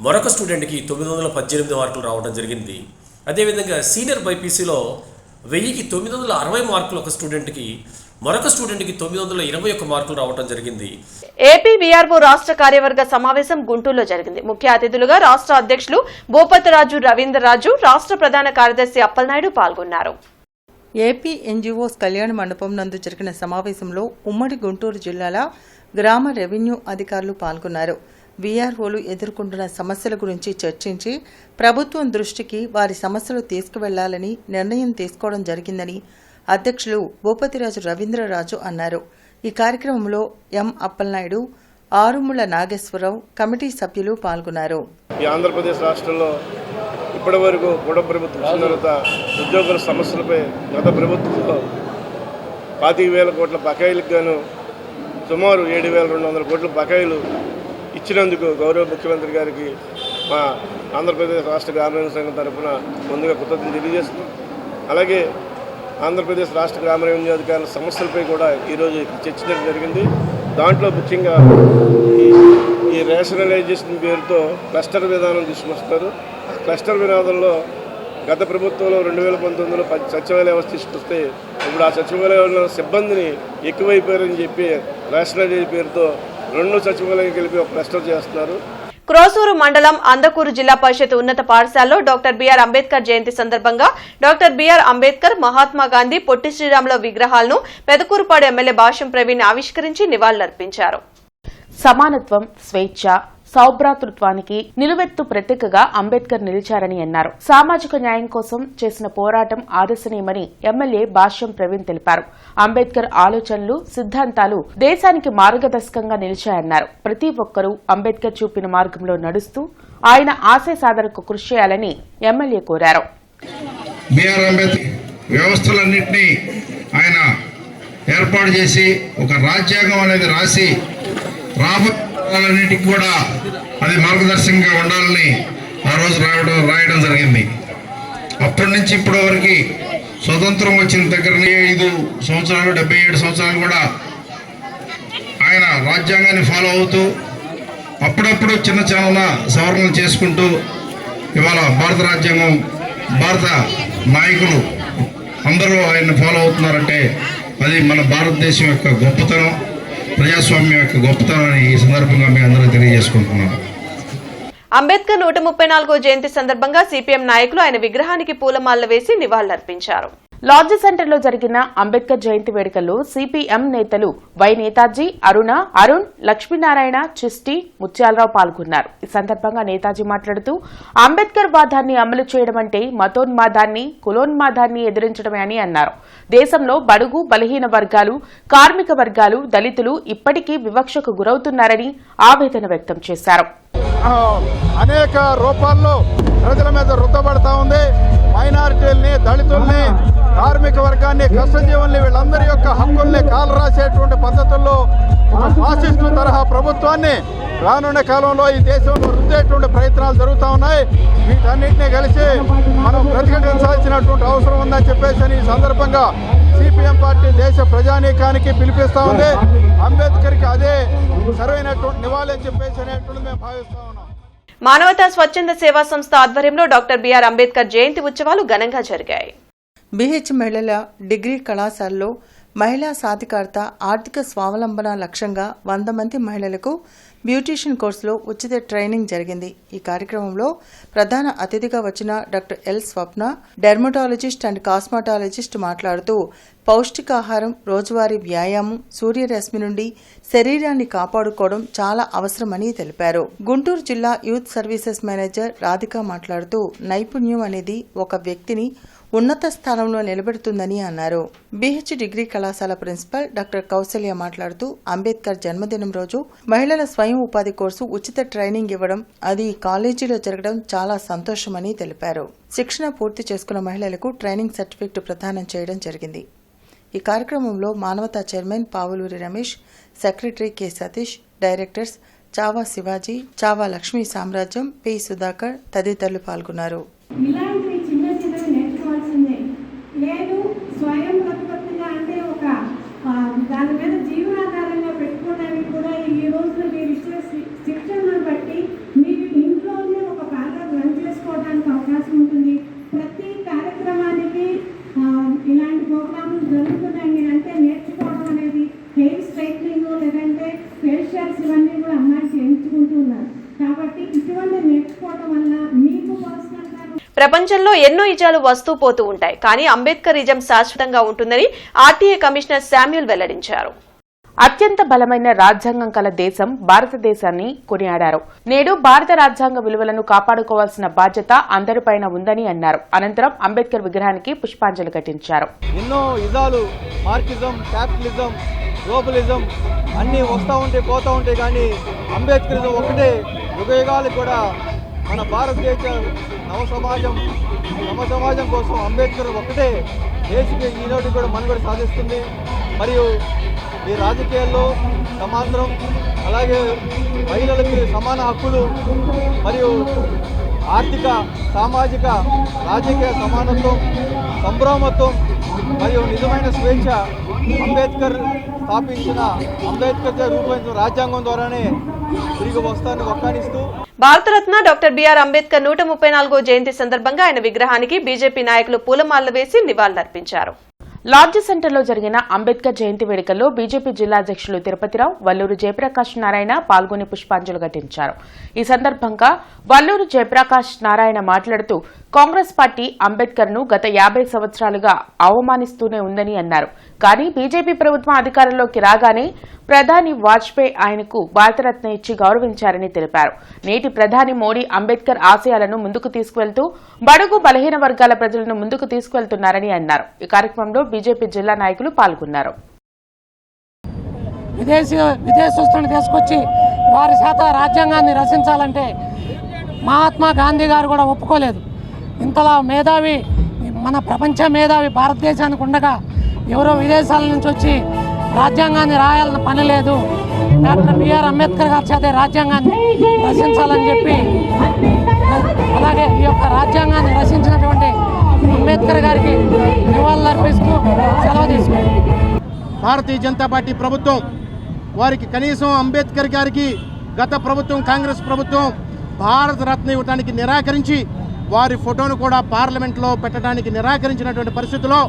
మరొక స్టూడెంట్కి 918 మార్కులు రావడం జరిగింది. అదేవిధంగా సీనియర్ బైపీసీలో 1000కి 960 మార్కులు ఒక స్టూడెంట్కి, మరొక స్టూడెంట్కి 921 మార్కులు రావడం జరిగింది. ఏపీ వీఆర్ఓ రాష్ట్ర కార్యవర్గ సమావేశం గుంటూరులో జరిగింది. ముఖ్య అతిథులుగా రాష్ట్ర అధ్యక్షులు భూపతిరాజు రవీంద్రరాజు, రాష్ట్ర ప్రధాన కార్యదర్శి అప్పలనాయుడు పాల్గొన్నారు. ఏపీ ఎన్జీఓస్ కళ్యాణ మండపం నందు జరిగిన సమావేశంలో ఉమ్మడి గుంటూరు జిల్లాల గ్రామ రెవెన్యూ అధికారులు పాల్గొన్నారు. వీఆర్ఓలు ఎదుర్కొంటున్న సమస్యల గురించి చర్చించి ప్రభుత్వం దృష్టికి వారి సమస్యలు తీసుకువెళ్లాలని నిర్ణయం తీసుకోవడం జరిగిందని అధ్యక్షులు భూపతిరాజు రవీంద్రరాజు అన్నారు. ఈ కార్యక్రమంలో ఎం అప్పలనాయుడు, ఆరుముళ్ల నాగేశ్వరరావు, కమిటీ సభ్యులు పాల్గొన్నారు. ఈ ఆంధ్రప్రదేశ్ రాష్ట్రంలో ఇప్పటి వరకు కూడా ప్రభుత్వం తర్వాత ఉద్యోగుల సమస్యలపై గత ప్రభుత్వంలో 25,000 కోట్ల బకాయిలకు గాను సుమారు 7,200 కోట్ల బకాయిలు ఇచ్చినందుకు గౌరవ ముఖ్యమంత్రి గారికి మా ఆంధ్రప్రదేశ్ రాష్ట్ర గ్రామీణ సంఘం తరఫున ముందుగా కృతజ్ఞతలు తెలియజేస్తున్నాం. అలాగే ఆంధ్రప్రదేశ్ రాష్ట్ర గ్రామ రెవెన్యూ అధికారుల సమస్యలపై కూడా ఈరోజు చర్చించడం జరిగింది. దాంట్లో ముఖ్యంగా ఈ రేషనలైజేషన్ పేరుతో క్లస్టర్ విధానం తీసుకొస్తారు. క్లస్టర్ విధానంలో గత ప్రభుత్వంలో 2019లో సచివాలయ వ్యవస్థ తీసుకొస్తే ఇప్పుడు ఆ సచివాలయంలో సిబ్బందిని ఎక్కువైపోయారని చెప్పి రేషనలైజేషన్ పేరుతో 2 సచివాలయం కలిపి ఒక క్లస్టర్ చేస్తున్నారు. క్రోసూరు మండలం అందకూరు జిల్లా పరిషత్ ఉన్నత పాఠశాలలో డాక్టర్ బిఆర్ అంబేద్కర్ జయంతి సందర్భంగా డాక్టర్ బిఆర్ అంబేద్కర్, మహాత్మా గాంధీ, పొట్టి శ్రీరాముల విగ్రహాలను పెదకూరుపాడు ఎమ్మెల్యే భాష్యం ప్రవీణ్ ఆవిష్కరించి నివాళులర్పించారు. సమానత్వం, స్వేచ్ఛ, సౌభ్రాతృత్వానికి నిలువెత్తు ప్రతీకగా అంబేద్కర్ నిలిచారని అన్నారు. సామాజిక న్యాయం కోసం చేసిన పోరాటం ఆదర్శనీయమని ఎమ్మెల్యే భాష్యం ప్రవీణ్ తెలిపారు. అంబేద్కర్ ఆలోచనలు, సిద్ధాంతాలు దేశానికి మార్గదర్శకంగా నిలిచాయన్నారు. ప్రతి ఒక్కరూ అంబేద్కర్ చూపిన మార్గంలో నడుస్తూ ఆయన ఆశయ సాధనకు కృషి చేయాలని ఎమ్మెల్యే కోరారు. వ్యవస్థలన్నింటినీ ఆయన ఏర్పాటు చేసి ఒక రాజ్యాంగం అనేది రాసి రాబోయేన్నిటికి కూడా అది మార్గదర్శకంగా ఉండాలని ఆ రోజు రాయడం జరిగింది. అప్పటి నుంచి ఇప్పటి వరకు స్వతంత్రం వచ్చిన దగ్గర 5 సంవత్సరాలు 77 సంవత్సరాలు కూడా ఆయన రాజ్యాంగాన్ని ఫాలో అవుతూ అప్పుడప్పుడు చిన్న సవరణలు చేసుకుంటూ ఇవాళ భారత రాజ్యాంగం, భారత నాయకులు అందరూ ఆయన్ని ఫాలో అవుతున్నారంటే అది మన భారతదేశం యొక్క గొప్పతనం, ప్రజాస్వామ్యం యొక్క గొప్పతనాన్ని ఈ సందర్భంగా మేము అందరూ తెలియజేసుకుంటున్నాం. అంబేద్కర్ 134వ జయంతి సందర్భంగా సిపిఎం నాయకులు ఆయన విగ్రహానికి పూలమాలలు వేసి నివాళులర్పించారు. లాడ్జ్ సెంటర్లో జరిగిన అంబేద్కర్ జయంతి వేడుకల్లో సిపిఎం నేతలు వై నేతాజీ, అరుణ్, లక్ష్మీనారాయణ, చిస్టి, ముత్యాలరావు పాల్గొన్నారు. ఈ సందర్భంగా నేతాజీ మాట్లాడుతూ అంబేద్కర్ వాదాన్ని అమలు చేయడం అంటే మతోన్మాదాన్ని, కులోన్మాదాన్ని ఎదిరించడమే అని అన్నారు. దేశంలో బడుగు, బలహీన వర్గాలు, కార్మిక వర్గాలు, దళితులు ఇప్పటికీ వివక్షకు గురవుతున్నారని ఆవేదన వ్యక్తం చేశారు. అనేక రూపాల్లో ప్రజల మీద రుద్దబడతా ఉంది. మైనారిటీల్ని, దళితుల్ని, కార్మిక వర్గాన్ని, కష్టజీవుల్ని, వీళ్ళందరి యొక్క హక్కుల్ని కాలరాసేటువంటి పద్ధతుల్లో ఒక ఫాసిస్టు తరహా ప్రభుత్వాన్ని రానున్న కాలంలో ఈ దేశంలో రుద్దేటువంటి ప్రయత్నాలు జరుగుతూ ఉన్నాయి. వీటన్నింటినీ కలిసి మనం ప్రతిఘటించాల్సినటువంటి అవసరం ఉందని చెప్పేసి ఈ సందర్భంగా సిపిఎం పార్టీ దేశ ప్రజానీకానికి పిలిపిస్తూ ఉంది. అంబేద్కర్కి అదే సరైనటువంటి నివాళి అని చెప్పేసి అనేటువంటి మేము భావిస్తా ఉన్నాం. మానవతా స్వచ్ఛంద సేవా సంస్థ ఆధ్వర్యంలో డాక్టర్ బిఆర్ అంబేద్కర్ జయంతి ఉత్సవాలు ఘనంగా జరిగాయి. బీహెచ్ మహిళల డిగ్రీ కళాశాలలో మహిళా సాధికారత, ఆర్థిక స్వావలంబన లక్ష్యంగా 100 మంది మహిళలకు బ్యూటీషియన్ కోర్సులో ఉచిత ట్రైనింగ్ జరిగింది. ఈ కార్యక్రమంలో ప్రధాన అతిథిగా వచ్చిన doctor L Swapna, dermatologist and cosmetologist మాట్లాడుతూ పౌష్టికాహారం, రోజువారీ వ్యాయామం, సూర్యరశ్మి నుండి శరీరాన్ని కాపాడుకోవడం చాలా అవసరమని తెలిపారు. గుంటూరు జిల్లా యూత్ సర్వీసెస్ మేనేజర్ రాధిక మాట్లాడుతూ నైపుణ్యం అనేది ఒక వ్యక్తిని ఉన్నత స్థానంలో నిలబెడుతుందని అన్నారు. బీహెచ్ డిగ్రీ కళాశాల ప్రిన్సిపల్ డాక్టర్ కౌశల్య మాట్లాడుతూ అంబేద్కర్ జన్మదినం రోజు మహిళల స్వయం ఉపాధి కోర్సు ఉచిత ట్రైనింగ్ ఇవ్వడం, అది కాలేజీలో జరగడం చాలా సంతోషమని తెలిపారు. శిక్షణ పూర్తి చేసుకున్న మహిళలకు ట్రైనింగ్ సర్టిఫికెట్ ప్రదానం చేయడం జరిగింది. ఈ కార్యక్రమంలో మానవతా chairman Pavuluri Ramesh, secretary K Satish, directors Chhaava Shivaji, Chhaava Lakshmi సామ్రాజ్యం, పి సుధాకర్ తదితరులు పాల్గొన్నారు. లేదు స్వయం ప్రతిపత్తిగా అంటే ఒక దాని మీద జీవనాధారంగా పెట్టుకోవడానికి కూడా ఈ రోజున మీరు ఇచ్చే శిక్షణను బట్టి మీరు ఇంట్లోనే ఒక పార్లర్ రన్ చేసుకోవడానికి అవకాశం ఉంటుంది. ప్రతి కార్యక్రమానికి ఇలాంటి ప్రోగ్రాములు జరుగుతున్నాయి అంటే నేర్చుకోవడం అనేది హెయిర్ స్ట్రైట్నింగ్ లేదంటే ఫేషియల్స్ ఇవన్నీ కూడా అమ్మాయికి ఎంచుకుంటూ ఉన్నారు. కాబట్టి ఇటువంటి నేర్చుకోవడం వల్ల మీకు పర్సనల్ ప్రపంచంలో ఎన్నో ఇజాలు వస్తూ పోతూ ఉంటాయి, కానీ అంబేద్కర్ ఇజం శాశ్వతంగా ఉంటుందని ఆర్టీఏ కమిషనర్ శామ్యూల్ వెల్లడించారు. అత్యంత బలమైన రాజ్యాంగం కల దేశం భారతదేశాన్ని కొనియాడారు. నేడు భారత రాజ్యాంగ విలువలను కాపాడుకోవాల్సిన బాధ్యత అందరిపైన ఉందని అన్నారు. అనంతరం అంబేద్కర్ విగ్రహానికి పుష్పాంజలి ఘటించారు. ఎన్నో ఇజాలు, మార్క్సిజం, క్యాపిటలిజం, గ్లోబలిజం అన్నీ వస్తూ ఉంటాయి, పోతూ ఉంటాయి, కానీ అంబేద్కరిజం ఒకటే యుగయుగాలు కూడా మన భారతదేశ నవ సమాజం కోసం అంబేద్కర్ ఒకటే దేశకి ఈనాటి కూడా మనుగడ సాధిస్తుంది. మరియు ఈ రాజకీయాల్లో సమాంతరం, అలాగే మహిళలకి సమాన హక్కులు మరియు ఆర్థిక, సామాజిక, రాజకీయ సమానత్వం, సంభ్రమత్వం మరియు నిజమైన స్వేచ్ఛ అంబేద్కర్ స్థాపించిన, అంబేద్కర్ రూపొందించిన రాజ్యాంగం ద్వారానే తిరిగి వస్తాన్ని వక్కానిస్తూ భారతరత్న డాక్టర్ బిఆర్ అంబేద్కర్ 134వ జయంతి సందర్భంగా ఆయన విగ్రహానికి బీజేపీ నాయకులు పూలమాలలు వేసి నివాళులర్పించారు. లాడ్జ్ సెంటర్లో జరిగిన అంబేద్కర్ జయంతి వేడుకల్లో బీజేపీ జిల్లా అధ్యక్షులు తిరుపతిరావు, వల్లూరు జయప్రకాష్ నారాయణ పాల్గొని పుష్పాంజలి ఘటించారు. ఈ సందర్భంగా వల్లూరు జయప్రకాష్ నారాయణ మాట్లాడుతూ కాంగ్రెస్ పార్టీ అంబేద్కర్ ను గత 50 సంవత్సరాలుగా అవమానిస్తూనే ఉందని అన్నారు. కానీ బీజేపీ ప్రభుత్వం అధికారంలోకి రాగానే ప్రధాని వాజ్పేయి ఆయనకు భారతరత్న ఇచ్చి గౌరవించారని తెలిపారు. నేటి ప్రధాని మోడీ అంబేద్కర్ ఆశయాలను ముందుకు తీసుకువెళ్తూ బడుగు బలహీన వర్గాల ప్రజలను ముందుకు తీసుకువెళ్తున్నారని అన్నారు. ఈ కార్యక్రమంలో బీజేపీ జిల్లా నాయకులు పాల్గొన్నారు. విదేశస్తులను తీసుకొచ్చి వారి చేత రాజ్యాంగాన్ని రచించాలంటే మహాత్మా గాంధీ గారు కూడా ఒప్పుకోలేదు. ఇంతలా మేధావి, మన ప్రపంచ మేధావి భారతదేశానికి ఉండగా ఎవరో విదేశాల నుంచి వచ్చి రాజ్యాంగాన్ని రాయాలన్న పని లేదు, డాక్టర్ బిఆర్ అంబేద్కర్ గారి చేత రాజ్యాంగాన్ని రచించాలని చెప్పి, అలాగే ఈ యొక్క రాజ్యాంగాన్ని రచించినటువంటి అంబేద్కర్ గారికి నివాళులర్పిస్తూ సెలవు తీసుకుంది. భారతీయ జనతా పార్టీ ప్రభుత్వం వారికి కనీసం అంబేద్కర్ గారికి గత ప్రభుత్వం, కాంగ్రెస్ ప్రభుత్వం భారతరత్న ఇవ్వడానికి నిరాకరించి వారి ఫోటోను కూడా పార్లమెంట్లో పెట్టడానికి నిరాకరించినటువంటి పరిస్థితుల్లో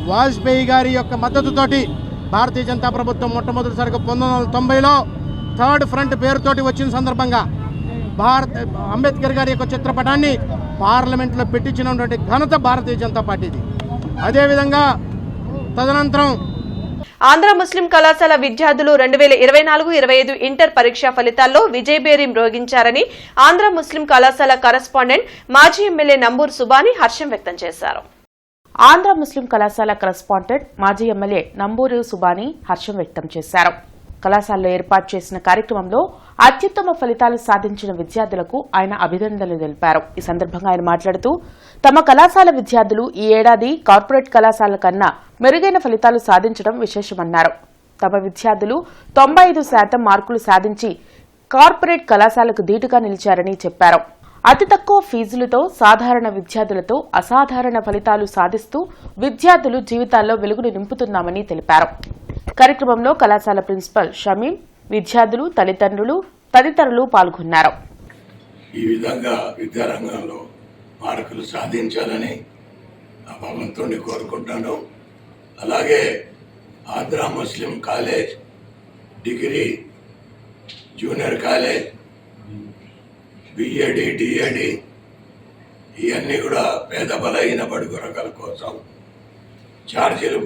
వాజ్పేయి గారి యొక్క మద్దతుతోటి భారతీయ జనతా ప్రభుత్వం మొట్టమొదటిసారిగా 1990లో థర్డ్ ఫ్రంట్ పేరుతోటి వచ్చిన సందర్భంగా అంబేద్కర్ గారి యొక్క చిత్రపటాన్ని పార్లమెంట్లో పెట్టించినటువంటి ఘనత భారతీయ జనతా పార్టీది. అదేవిధంగా తదనంతరం ఆంధ్ర ముస్లిం కళాశాల విద్యార్థులు 2024-25 ఇంటర్ పరీక్షా ఫలితాల్లో విజయబేరి మ్రోగించారని ఆంధ్ర ముస్లిం కళాశాల కరెస్పాండెంట్ మాజీ ఎమ్మెల్యే నంబూరు సుబాని హర్షం వ్యక్తం చేశారు. ఆంధ్ర ముస్లిం కళాశాల కరెస్పాండెంట్ మాజీ ఎమ్మెల్యే నంబూరు సుబాని హర్షం వ్యక్తం చేశారు. కళాశాలలో ఏర్పాటు చేసిన కార్యక్రమంలో అత్యుత్తమ ఫలితాలు సాధించిన విద్యార్థులకు ఆయన అభినందనలు తెలిపారు. ఈ సందర్భంగా ఆయన మాట్లాడుతూ తమ కళాశాల విద్యార్థులు ఈ ఏడాది కార్పొరేట్ కళాశాల కన్నా మెరుగైన ఫలితాలు సాధించడం విశేషమన్నారు. తమ విద్యార్థులు 95% మార్కులు సాధించి కార్పొరేట్ కళాశాలకు ధీటుగా నిలిచారని చెప్పారు. అతి తక్కువ ఫీజులతో సాధారణ విద్యార్థులతో అసాధారణ ఫలితాలు సాధిస్తూ విద్యార్థులు జీవితాల్లో వెలుగును నింపుతున్నామని తెలిపారు. కార్యక్రమంలో కళాశాల ప్రిన్సిపల్ షమీం, విద్యార్థులు, తదితరులు పాల్గొన్నారు. ఈ విధంగా విద్యారంగంలో మార్కులు సాధించాలని ఆ భగవంతుడిని కోరుకుంటాను. అలాగే Andhra Muslim college degree junior college, B Ed, D Ed ఇవన్నీ కూడా పేద బలహీన బడుగు వర్గాల కోసం ఛార్జీలు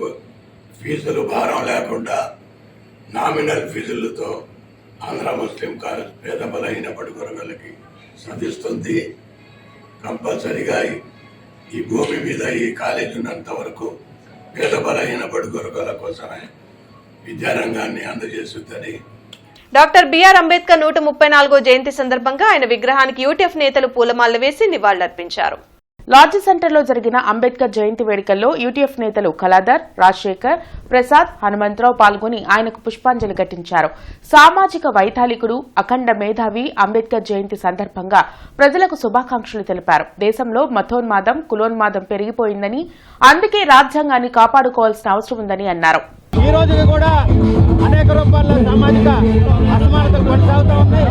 ఫీజులు భారం లేకుండా నామినల్ ఫీజులతో ఆంధ్ర ముస్లిం కాలేజ్ పేద బలహీన బడుగు వర్గాలకి సాధిస్తుంది. కంపల్సరిగా ఈ భూమి మీద ఈ కాలేజ్ ఉన్నంత వరకు పేద బలహీన బడుగు వర్గాల కోసమే విద్యారంగాన్ని అందజేస్తుందని. డాక్టర్ బిఆర్ అంబేద్కర్ 134వ జయంతి సందర్భంగా ఆయన విగ్రహానికి యూటీఎఫ్ నేతలు పూలమాలలు వేసి నివాళులర్పించారు. లాడ్జి సెంటర్లో జరిగిన అంబేద్కర్ జయంతి వేడుకల్లో యూటీఎఫ్ నేతలు కళాధర్, రాజశేఖర్, ప్రసాద్, హనుమంతరావు పాల్గొని ఆయనకు పుష్పాంజలి ఘటించారు. సామాజిక వైతాళికుడు, అఖండ మేధావి అంబేద్కర్ జయంతి సందర్భంగా ప్రజలకు శుభాకాంక్షలు తెలిపారు. దేశంలో మతోన్మాదం, కులోన్మాదం పెరిగిపోయిందని, అందుకే రాజ్యాంగాన్ని కాపాడుకోవాల్సిన అవసరం ఉందని అన్నారు. ఈ రోజు కూడా అనేక రూపాల్లో సామాజిక అసమానతలు కొనసాగుతూ ఉంది.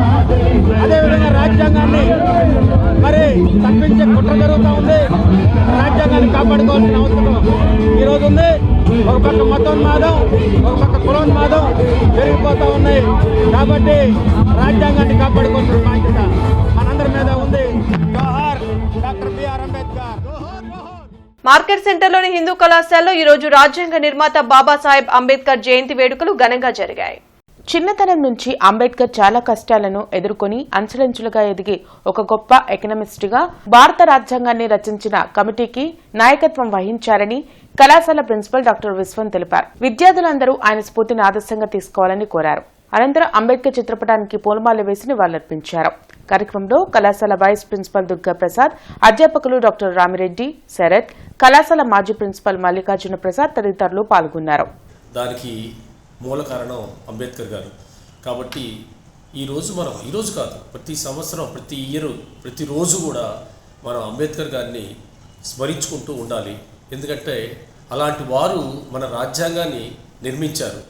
అదేవిధంగా రాజ్యాంగాన్ని మరి తప్పించే కుట్ర జరుగుతూ ఉంది. రాజ్యాంగాన్ని కాపాడుకోవాల్సిన అవసరం ఈరోజు ఉంది. ఒక పక్క మతోన్మాదం, ఒక పక్క కులోన్మాదం పెరిగిపోతూ ఉన్నాయి. కాబట్టి రాజ్యాంగాన్ని కాపాడుకోవాల్సిన బాధ్యత మనందరి మీద ఉంది. జోహార్ డాక్టర్ బిఆర్ అంబేద్కర్. మార్కెట్ సెంటర్లోని హిందూ కళాశాలలో ఈ రోజు రాజ్యాంగ నిర్మాత బాబాసాహెబ్ అంబేద్కర్ జయంతి వేడుకలు ఘనంగా జరిగాయి. చిన్నతనం నుంచి అంబేద్కర్ చాలా కష్టాలను ఎదుర్కొని అంచెలంచెలుగా ఎదిగి ఒక గొప్ప ఎకనమిస్ట్గా భారత రాజ్యాంగాన్ని రచించిన కమిటీకి నాయకత్వం వహించారని కళాశాల ప్రిన్సిపల్ డాక్టర్ విశ్వం తెలిపారు. విద్యార్థులందరూ ఆయన స్ఫూర్తిని ఆదర్శంగా తీసుకోవాలని కోరారు. అనంతరం అంబేద్కర్ చిత్రపటానికి పూలమాల వేసి నివాళులర్పించారు. కార్యక్రమంలో కళాశాల వైస్ ప్రిన్సిపల్ దుర్గా ప్రసాద్, అధ్యాపకులు డాక్టర్ రామిరెడ్డి, శరత్, కళాశాల మాజీ ప్రిన్సిపల్ మల్లికార్జున ప్రసాద్ తదితరులు పాల్గొన్నారు. దానికి మూల కారణం అంబేద్కర్ గారు. కాబట్టి ఈరోజు కాదు, ప్రతి సంవత్సరం, ప్రతి ఇయర్, ప్రతిరోజు కూడా మనం అంబేద్కర్ గారిని స్మరించుకుంటూ ఉండాలి. ఎందుకంటే అలాంటి వారు మన రాజ్యాంగాన్ని నిర్మించారు.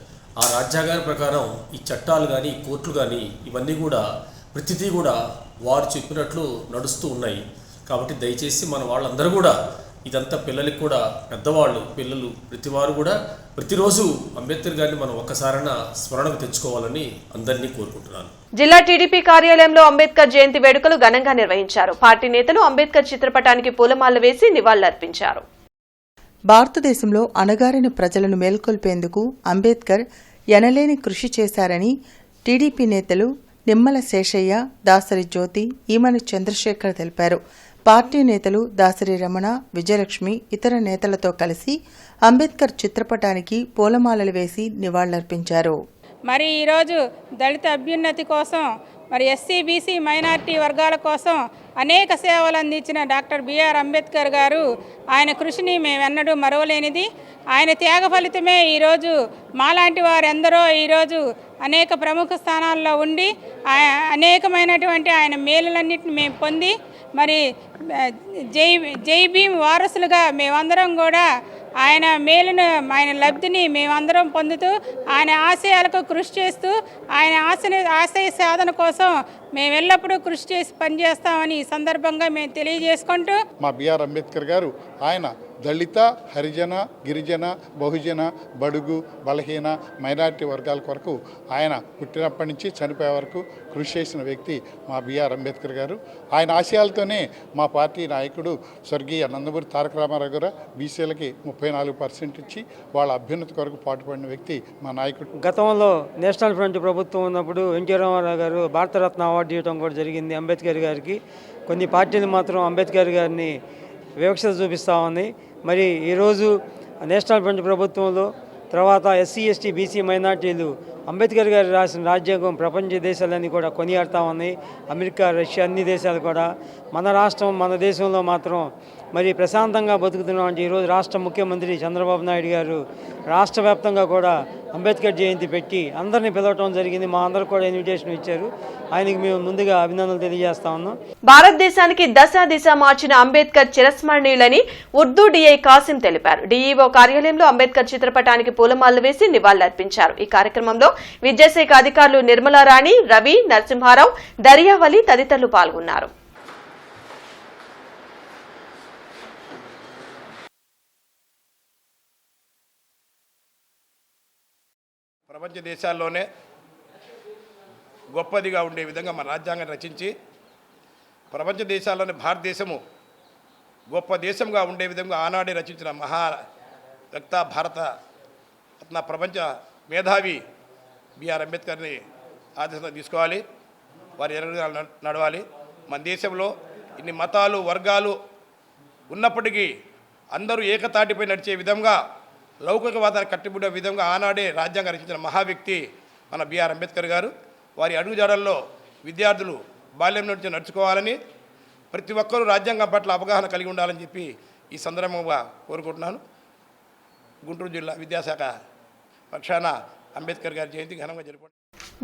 ఆ రాజ్యాంగాల ప్రకారం ఈ చట్టాలు కానీ, కోర్టులు కానీ ఇవన్నీ కూడా ప్రతిదీ కూడా వారు చెప్పినట్లు నడుస్తూ ఉన్నాయి. కాబట్టి దయచేసి మన వాళ్ళందరూ కూడా ఇదంతా పిల్లలకి కూడా, పెద్దవాళ్ళు, పిల్లలు, ప్రతివారు కూడా ప్రతిరోజు అంబేద్కర్ గారిని మనం ఒక్కసారైనా స్మరణకు తెచ్చుకోవాలని అందరినీ కోరుకుంటున్నాను. జిల్లా టీడీపీ కార్యాలయంలో అంబేద్కర్ జయంతి వేడుకలు ఘనంగా నిర్వహించారు. పార్టీ నేతలు అంబేద్కర్ చిత్రపటానికి పూలమాల వేసి నివాళులర్పించారు. భారతదేశంలో అణగారిన ప్రజలను మేల్కొల్పేందుకు అంబేద్కర్ ఎనలేని కృషి చేశారని టీడీపీ నేతలు నిమ్మల శేషయ్య, దాసరి జ్యోతి, ఈమని చంద్రశేఖర్ తెలిపారు. పార్టీ నేతలు దాసరి రమణ, విజయలక్ష్మి ఇతర నేతలతో కలిసి అంబేద్కర్ చిత్రపటానికి పూలమాలలు వేసి నివాళులర్పించారు. మరి ఈరోజు దళిత అభ్యున్నతి కోసం, మరి ఎస్సీ, బీసీ, మైనారిటీ వర్గాల కోసం అనేక సేవలు అందించిన డాక్టర్ బిఆర్ అంబేద్కర్ గారు, ఆయన కృషిని మేమెన్నడూ మరవలేనిది. ఆయన త్యాగ ఫలితమే ఈరోజు మాలాంటి వారెందరో ఈరోజు అనేక ప్రముఖ స్థానాల్లో ఉండి అనేకమైనటువంటి ఆయన మేలులన్నింటిని మేము పొంది, మరి జై భీమ్ వారసులుగా మేమందరం కూడా ఆయన మేలును, ఆయన లబ్ధిని మేమందరం పొందుతూ, ఆయన ఆశయాలకు కృషి చేస్తూ, ఆయన ఆశయ సాధన కోసం మేము ఎల్లప్పుడూ కృషి చేసి పనిచేస్తామని ఈ సందర్భంగా మేము తెలియజేసుకుంటూ, మా బిఆర్ అంబేద్కర్ గారు ఆయన దళిత, హరిజన, గిరిజన, బహుజన, బడుగు, బలహీన, మైనారిటీ వర్గాల కొరకు ఆయన పుట్టినప్పటి నుంచి చనిపోయే వరకు కృషి చేసిన వ్యక్తి మా బిఆర్ అంబేద్కర్ గారు. ఆయన ఆశయాలతోనే మా పార్టీ నాయకుడు స్వర్గీయ నందమూరి తారక రామారావు గారు బీసీలకి 34% ఇచ్చి వాళ్ళ అభ్యున్నతి కొరకు పాటుపడిన వ్యక్తి మా నాయకుడు. గతంలో నేషనల్ ఫ్రంట్ ప్రభుత్వం ఉన్నప్పుడు ఎన్టీ రామారావు గారు భారతరత్న అవార్డు ఇవ్వడం కూడా జరిగింది అంబేద్కర్ గారికి. కొన్ని పార్టీలు మాత్రం అంబేద్కర్ గారిని వివక్షత చూపిస్తూ ఉంది. మరి ఈరోజు నేషనల్ ఫ్రంట్ ప్రభుత్వంలో తర్వాత ఎస్సీ, ఎస్టీ, బీసీ, మైనార్టీలు అంబేద్కర్ గారు రాసిన రాజ్యాంగం ప్రపంచ దేశాలన్నీ కూడా కొనియాడుతూ ఉన్నాయి. అమెరికా, రష్యా అన్ని దేశాలు కూడా. మన రాష్ట్రం, మన దేశంలో మాత్రం మరి ప్రశాంతంగా బతుకుతున్నాం. ఈరోజు రాష్ట్ర ముఖ్యమంత్రి చంద్రబాబు నాయుడు గారు రాష్ట్ర వ్యాప్తంగా కూడా అంబేద్కర్ జయంతి పెట్టి అందరినీ పిలవటం జరిగింది. మా అందరికి కూడా ఇన్విటేషన్ ఇచ్చారు. ఆయనకి మేము ముందుగా అభినందనలు తెలియజేస్తా ఉన్నాం. భారతదేశానికి దశ మార్చిన అంబేద్కర్ చిరస్మరణీయులని ఉర్దూ డీఐ కాసిం తెలిపారు. డీఈఓ కార్యాలయంలో అంబేద్కర్ చిత్రపటానికి పూలమాలలు వేసి నివాళులర్పించారు. ఈ కార్యక్రమంలో విద్యాశాఖ అధికారులు నిర్మలారాణి, రవి, నరసింహారావు, దర్యావలి తదితరులు పాల్గొన్నారు. ప్రపంచ దేశాల్లోనే గొప్పదిగా ఉండే విధంగా మన రాజ్యాంగాన్ని రచించి ప్రపంచ దేశాల్లోని భారతదేశము గొప్ప దేశంగా ఉండే విధంగా ఆనాడే రచించిన వ్యక్త భారత రత్న ప్రపంచ మేధావి బిఆర్ అంబేద్కర్ని ఆదర్శంగా తీసుకోవాలి, వారి ఎదురుగా నడవాలి. మన దేశంలో ఇన్ని మతాలు వర్గాలు ఉన్నప్పటికీ అందరూ ఏకతాటిపై నడిచే విధంగా లౌకికవాదాన్ని కట్టుబడే విధంగా ఆనాడే రాజ్యాంగం రచించిన మహావ్యక్తి మన బిఆర్ అంబేద్కర్ గారు. వారి అడుగుజాడల్లో విద్యార్థులు బాల్యం నుంచి నడుచుకోవాలని, ప్రతి ఒక్కరూ రాజ్యాంగం పట్ల అవగాహన కలిగి ఉండాలని చెప్పి ఈ సందర్భంగా కోరుకుంటున్నాను. గుంటూరు జిల్లా విద్యాశాఖ పక్షాన అంబేద్కర్ గారి జయంతి ఘనంగా జరుపుకుంటున్నాను.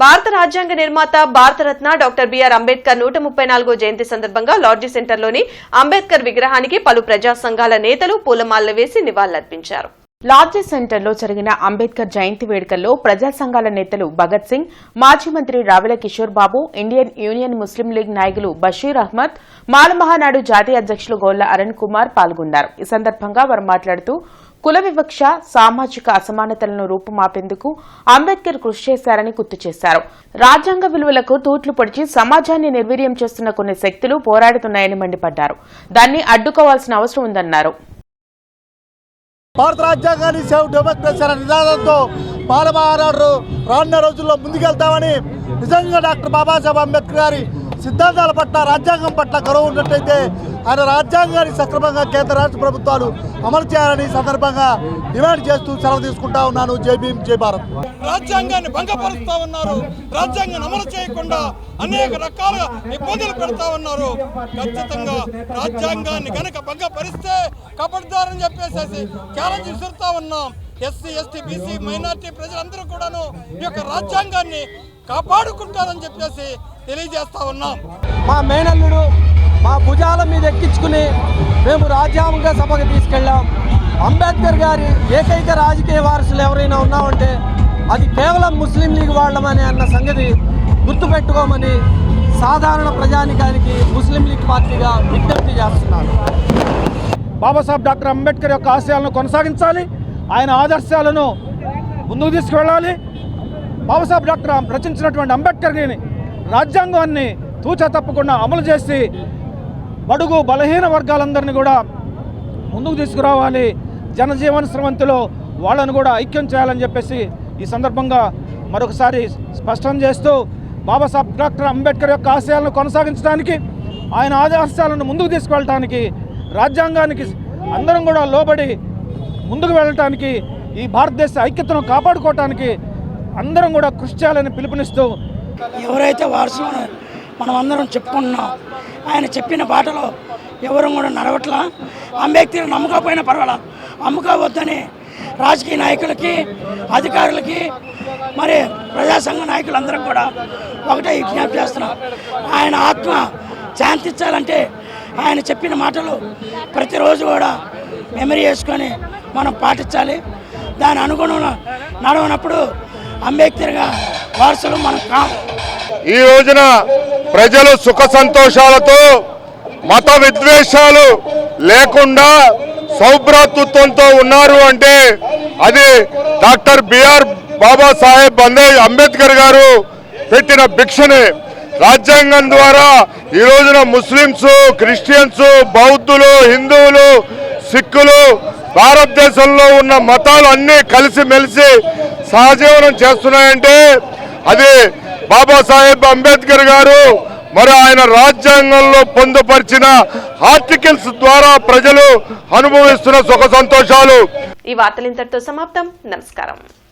భారత రాజ్యాంగ నిర్మాత భారతరత్న డాక్టర్ బిఆర్ అంబేద్కర్ 134వ జయంతి సందర్భంగా లాడ్జీ సెంటర్లోని అంబేద్కర్ విగ్రహానికి పలు ప్రజా సంఘాల నేతలు పూలమాలలు వేసి నివాళులర్పించారు. లాడ్జీ సెంటర్లో జరిగిన అంబేద్కర్ జయంతి వేడుకల్లో ప్రజా సంఘాల నేతలు భగత్ సింగ్, మాజీ మంత్రి రావెల కిషోర్ బాబు, ఇండియన్ యూనియన్ ముస్లిం లీగ్ నాయకులు బషీర్ అహ్మద్, మాలమహానాడు జాతీయ అధ్యక్షులు గోళ్ల అరుణ్ కుమార్ పాల్గొన్నారు. ఈ సందర్భంగా వారు మాట్లాడుతూ కుల వివక్ష, సామాజిక అసమానతలను రూపుమాపేందుకు అంబేద్కర్ కృషి చేశారని గుర్తు చేశారు. రాజ్యాంగ విలువలకు తూట్లు పొడిచి సమాజాన్ని నిర్వీర్యం చేస్తున్న కొన్ని శక్తులు పోరాడుతున్నాయని మండిపడ్డారు. దాన్ని అడ్డుకోవాల్సిన అవసరం ఉందన్నారు. భారత రాజ్యాంగాన్ని సేవ్ డెమోక్రసీ అనే నినాదంతో పాలమహానాడు రానున్న రోజుల్లో ముందుకెళ్తామని, నిజంగా డాక్టర్ బాబాసాహెబ్ అంబేద్కర్ గారి సిద్ధాంతాల పట్ల రాజ్యాంగం పట్ల గౌరవం ఉన్నట్టయితే ఆయన రాజ్యాంగాన్ని సక్రమంగా కేంద్ర రాష్ట్ర ప్రభుత్వాలు అమలు చేయాలని సందర్భంగా డిమాండ్ చేస్తూ సెలవు తీసుకుంటా ఉన్నాను. జై భీమ్, జై భారత్. రాజ్యాంగాన్ని భంగపరుస్తా ఉన్నారు, రాజ్యాంగాన్ని అమలు చేయకుండా అనేక రకాల ఇబ్బందులు పెడతా ఉన్నారు. ఖచ్చితంగా రాజ్యాంగాన్ని కనుక భంగపరిస్తే కబడ్దారని చెప్పేసి ఛాలెంజ్ విసురుతా ఉన్నాం. ఎస్సీ, ఎస్టీ, బీసీ, మైనార్టీ ప్రజలందరూ కూడాను ఈ యొక్క రాజ్యాంగాన్ని కాపాడుకుంటారని చెప్పేసి తెలియజేస్తా ఉన్నాం. మా మేనల్లుడు మా భుజాల మీద ఎక్కించుకుని మేము రాజ్యాంగ సభకు తీసుకెళ్ళాం. అంబేద్కర్ గారి ఏకైక రాజకీయ వారసులు ఎవరైనా ఉన్నామంటే అది కేవలం ముస్లిం లీగ్ వాళ్ళమని అన్న సంగతి గుర్తుపెట్టుకోమని సాధారణ ప్రజానికానికి ముస్లిం లీగ్ పార్టీగా విజ్ఞప్తి చేస్తున్నారు. బాబాసాహెబ్ డాక్టర్ అంబేద్కర్ యొక్క ఆశయాలను కొనసాగించాలి, ఆయన ఆదర్శాలను ముందుకు తీసుకువెళ్ళాలి. బాబాసాహెబ్ డాక్టర్ రచించినటువంటి అంబేద్కర్ని రాజ్యాంగాన్ని తూచా తప్పకుండా అమలు చేసి బడుగు బలహీన వర్గాలందరినీ కూడా ముందుకు తీసుకురావాలి. జనజీవన స్రవంతిలో వాళ్ళను కూడా ఐక్యం చేయాలని చెప్పేసి ఈ సందర్భంగా మరొకసారి స్పష్టం చేస్తూ, బాబాసాహెబ్ డాక్టర్ అంబేద్కర్ యొక్క ఆశయాలను కొనసాగించడానికి, ఆయన ఆదర్శాలను ముందుకు తీసుకువెళ్ళటానికి, రాజ్యాంగానికి అందరం కూడా లోబడి ముందుకు వెళ్ళటానికి, ఈ భారతదేశ ఐక్యతను కాపాడుకోవటానికి అందరం కూడా కృషి చేయాలని పిలుపునిస్తూ, ఎవరైతే వారసులు మనం అందరం చెప్పుకుంటున్నాం, ఆయన చెప్పిన బాటలో ఎవరు కూడా నడవట్లా. అంబేద్కర్ నమ్మకపోయినా పర్వాలా, అమ్ముకోవద్దని రాజకీయ నాయకులకి, అధికారులకి, మరి ప్రజా సంఘ నాయకులందరం కూడా ఒకటే విజ్ఞప్తి చేస్తున్నాం. ఆయన ఆత్మ శాంతించాలంటే ఆయన చెప్పిన మాటలు ప్రతిరోజు కూడా మెమరీ చేసుకొని మనం పాటించాలి. దాని అనుగుణంగా నడవనప్పుడు అంబేద్కర్గా వారసులు మనం కాము. ఈ రోజున ప్రజలు సుఖ సంతోషాలతో, మత విద్వేషాలు లేకుండా సౌభ్రాతృత్వంతో ఉన్నారు అంటే అది డాక్టర్ బిఆర్ బాబాసాహెబ్ అంబేద్కర్ గారు పెట్టిన భిక్షనే. రాజ్యాంగం ద్వారా ఈ రోజున ముస్లిమ్స్, క్రిస్టియన్స్, బౌద్ధులు, హిందువులు, సిక్కులు, భారతదేశంలో ఉన్న మతాలు అన్నీ కలిసిమెలిసి సహజీవనం చేస్తున్నాయంటే అది బాబాసాహెబ్ అంబేద్కర్ గారు మరి ఆయన రాజ్యాంగంలో పొందుపరిచిన ఆర్టికల్స్ ద్వారా ప్రజలు అనుభవిస్తున్న సుఖ సంతోషాలు. ఈ వార్తలు ఇంతటితో సమాప్తం. నమస్కారం.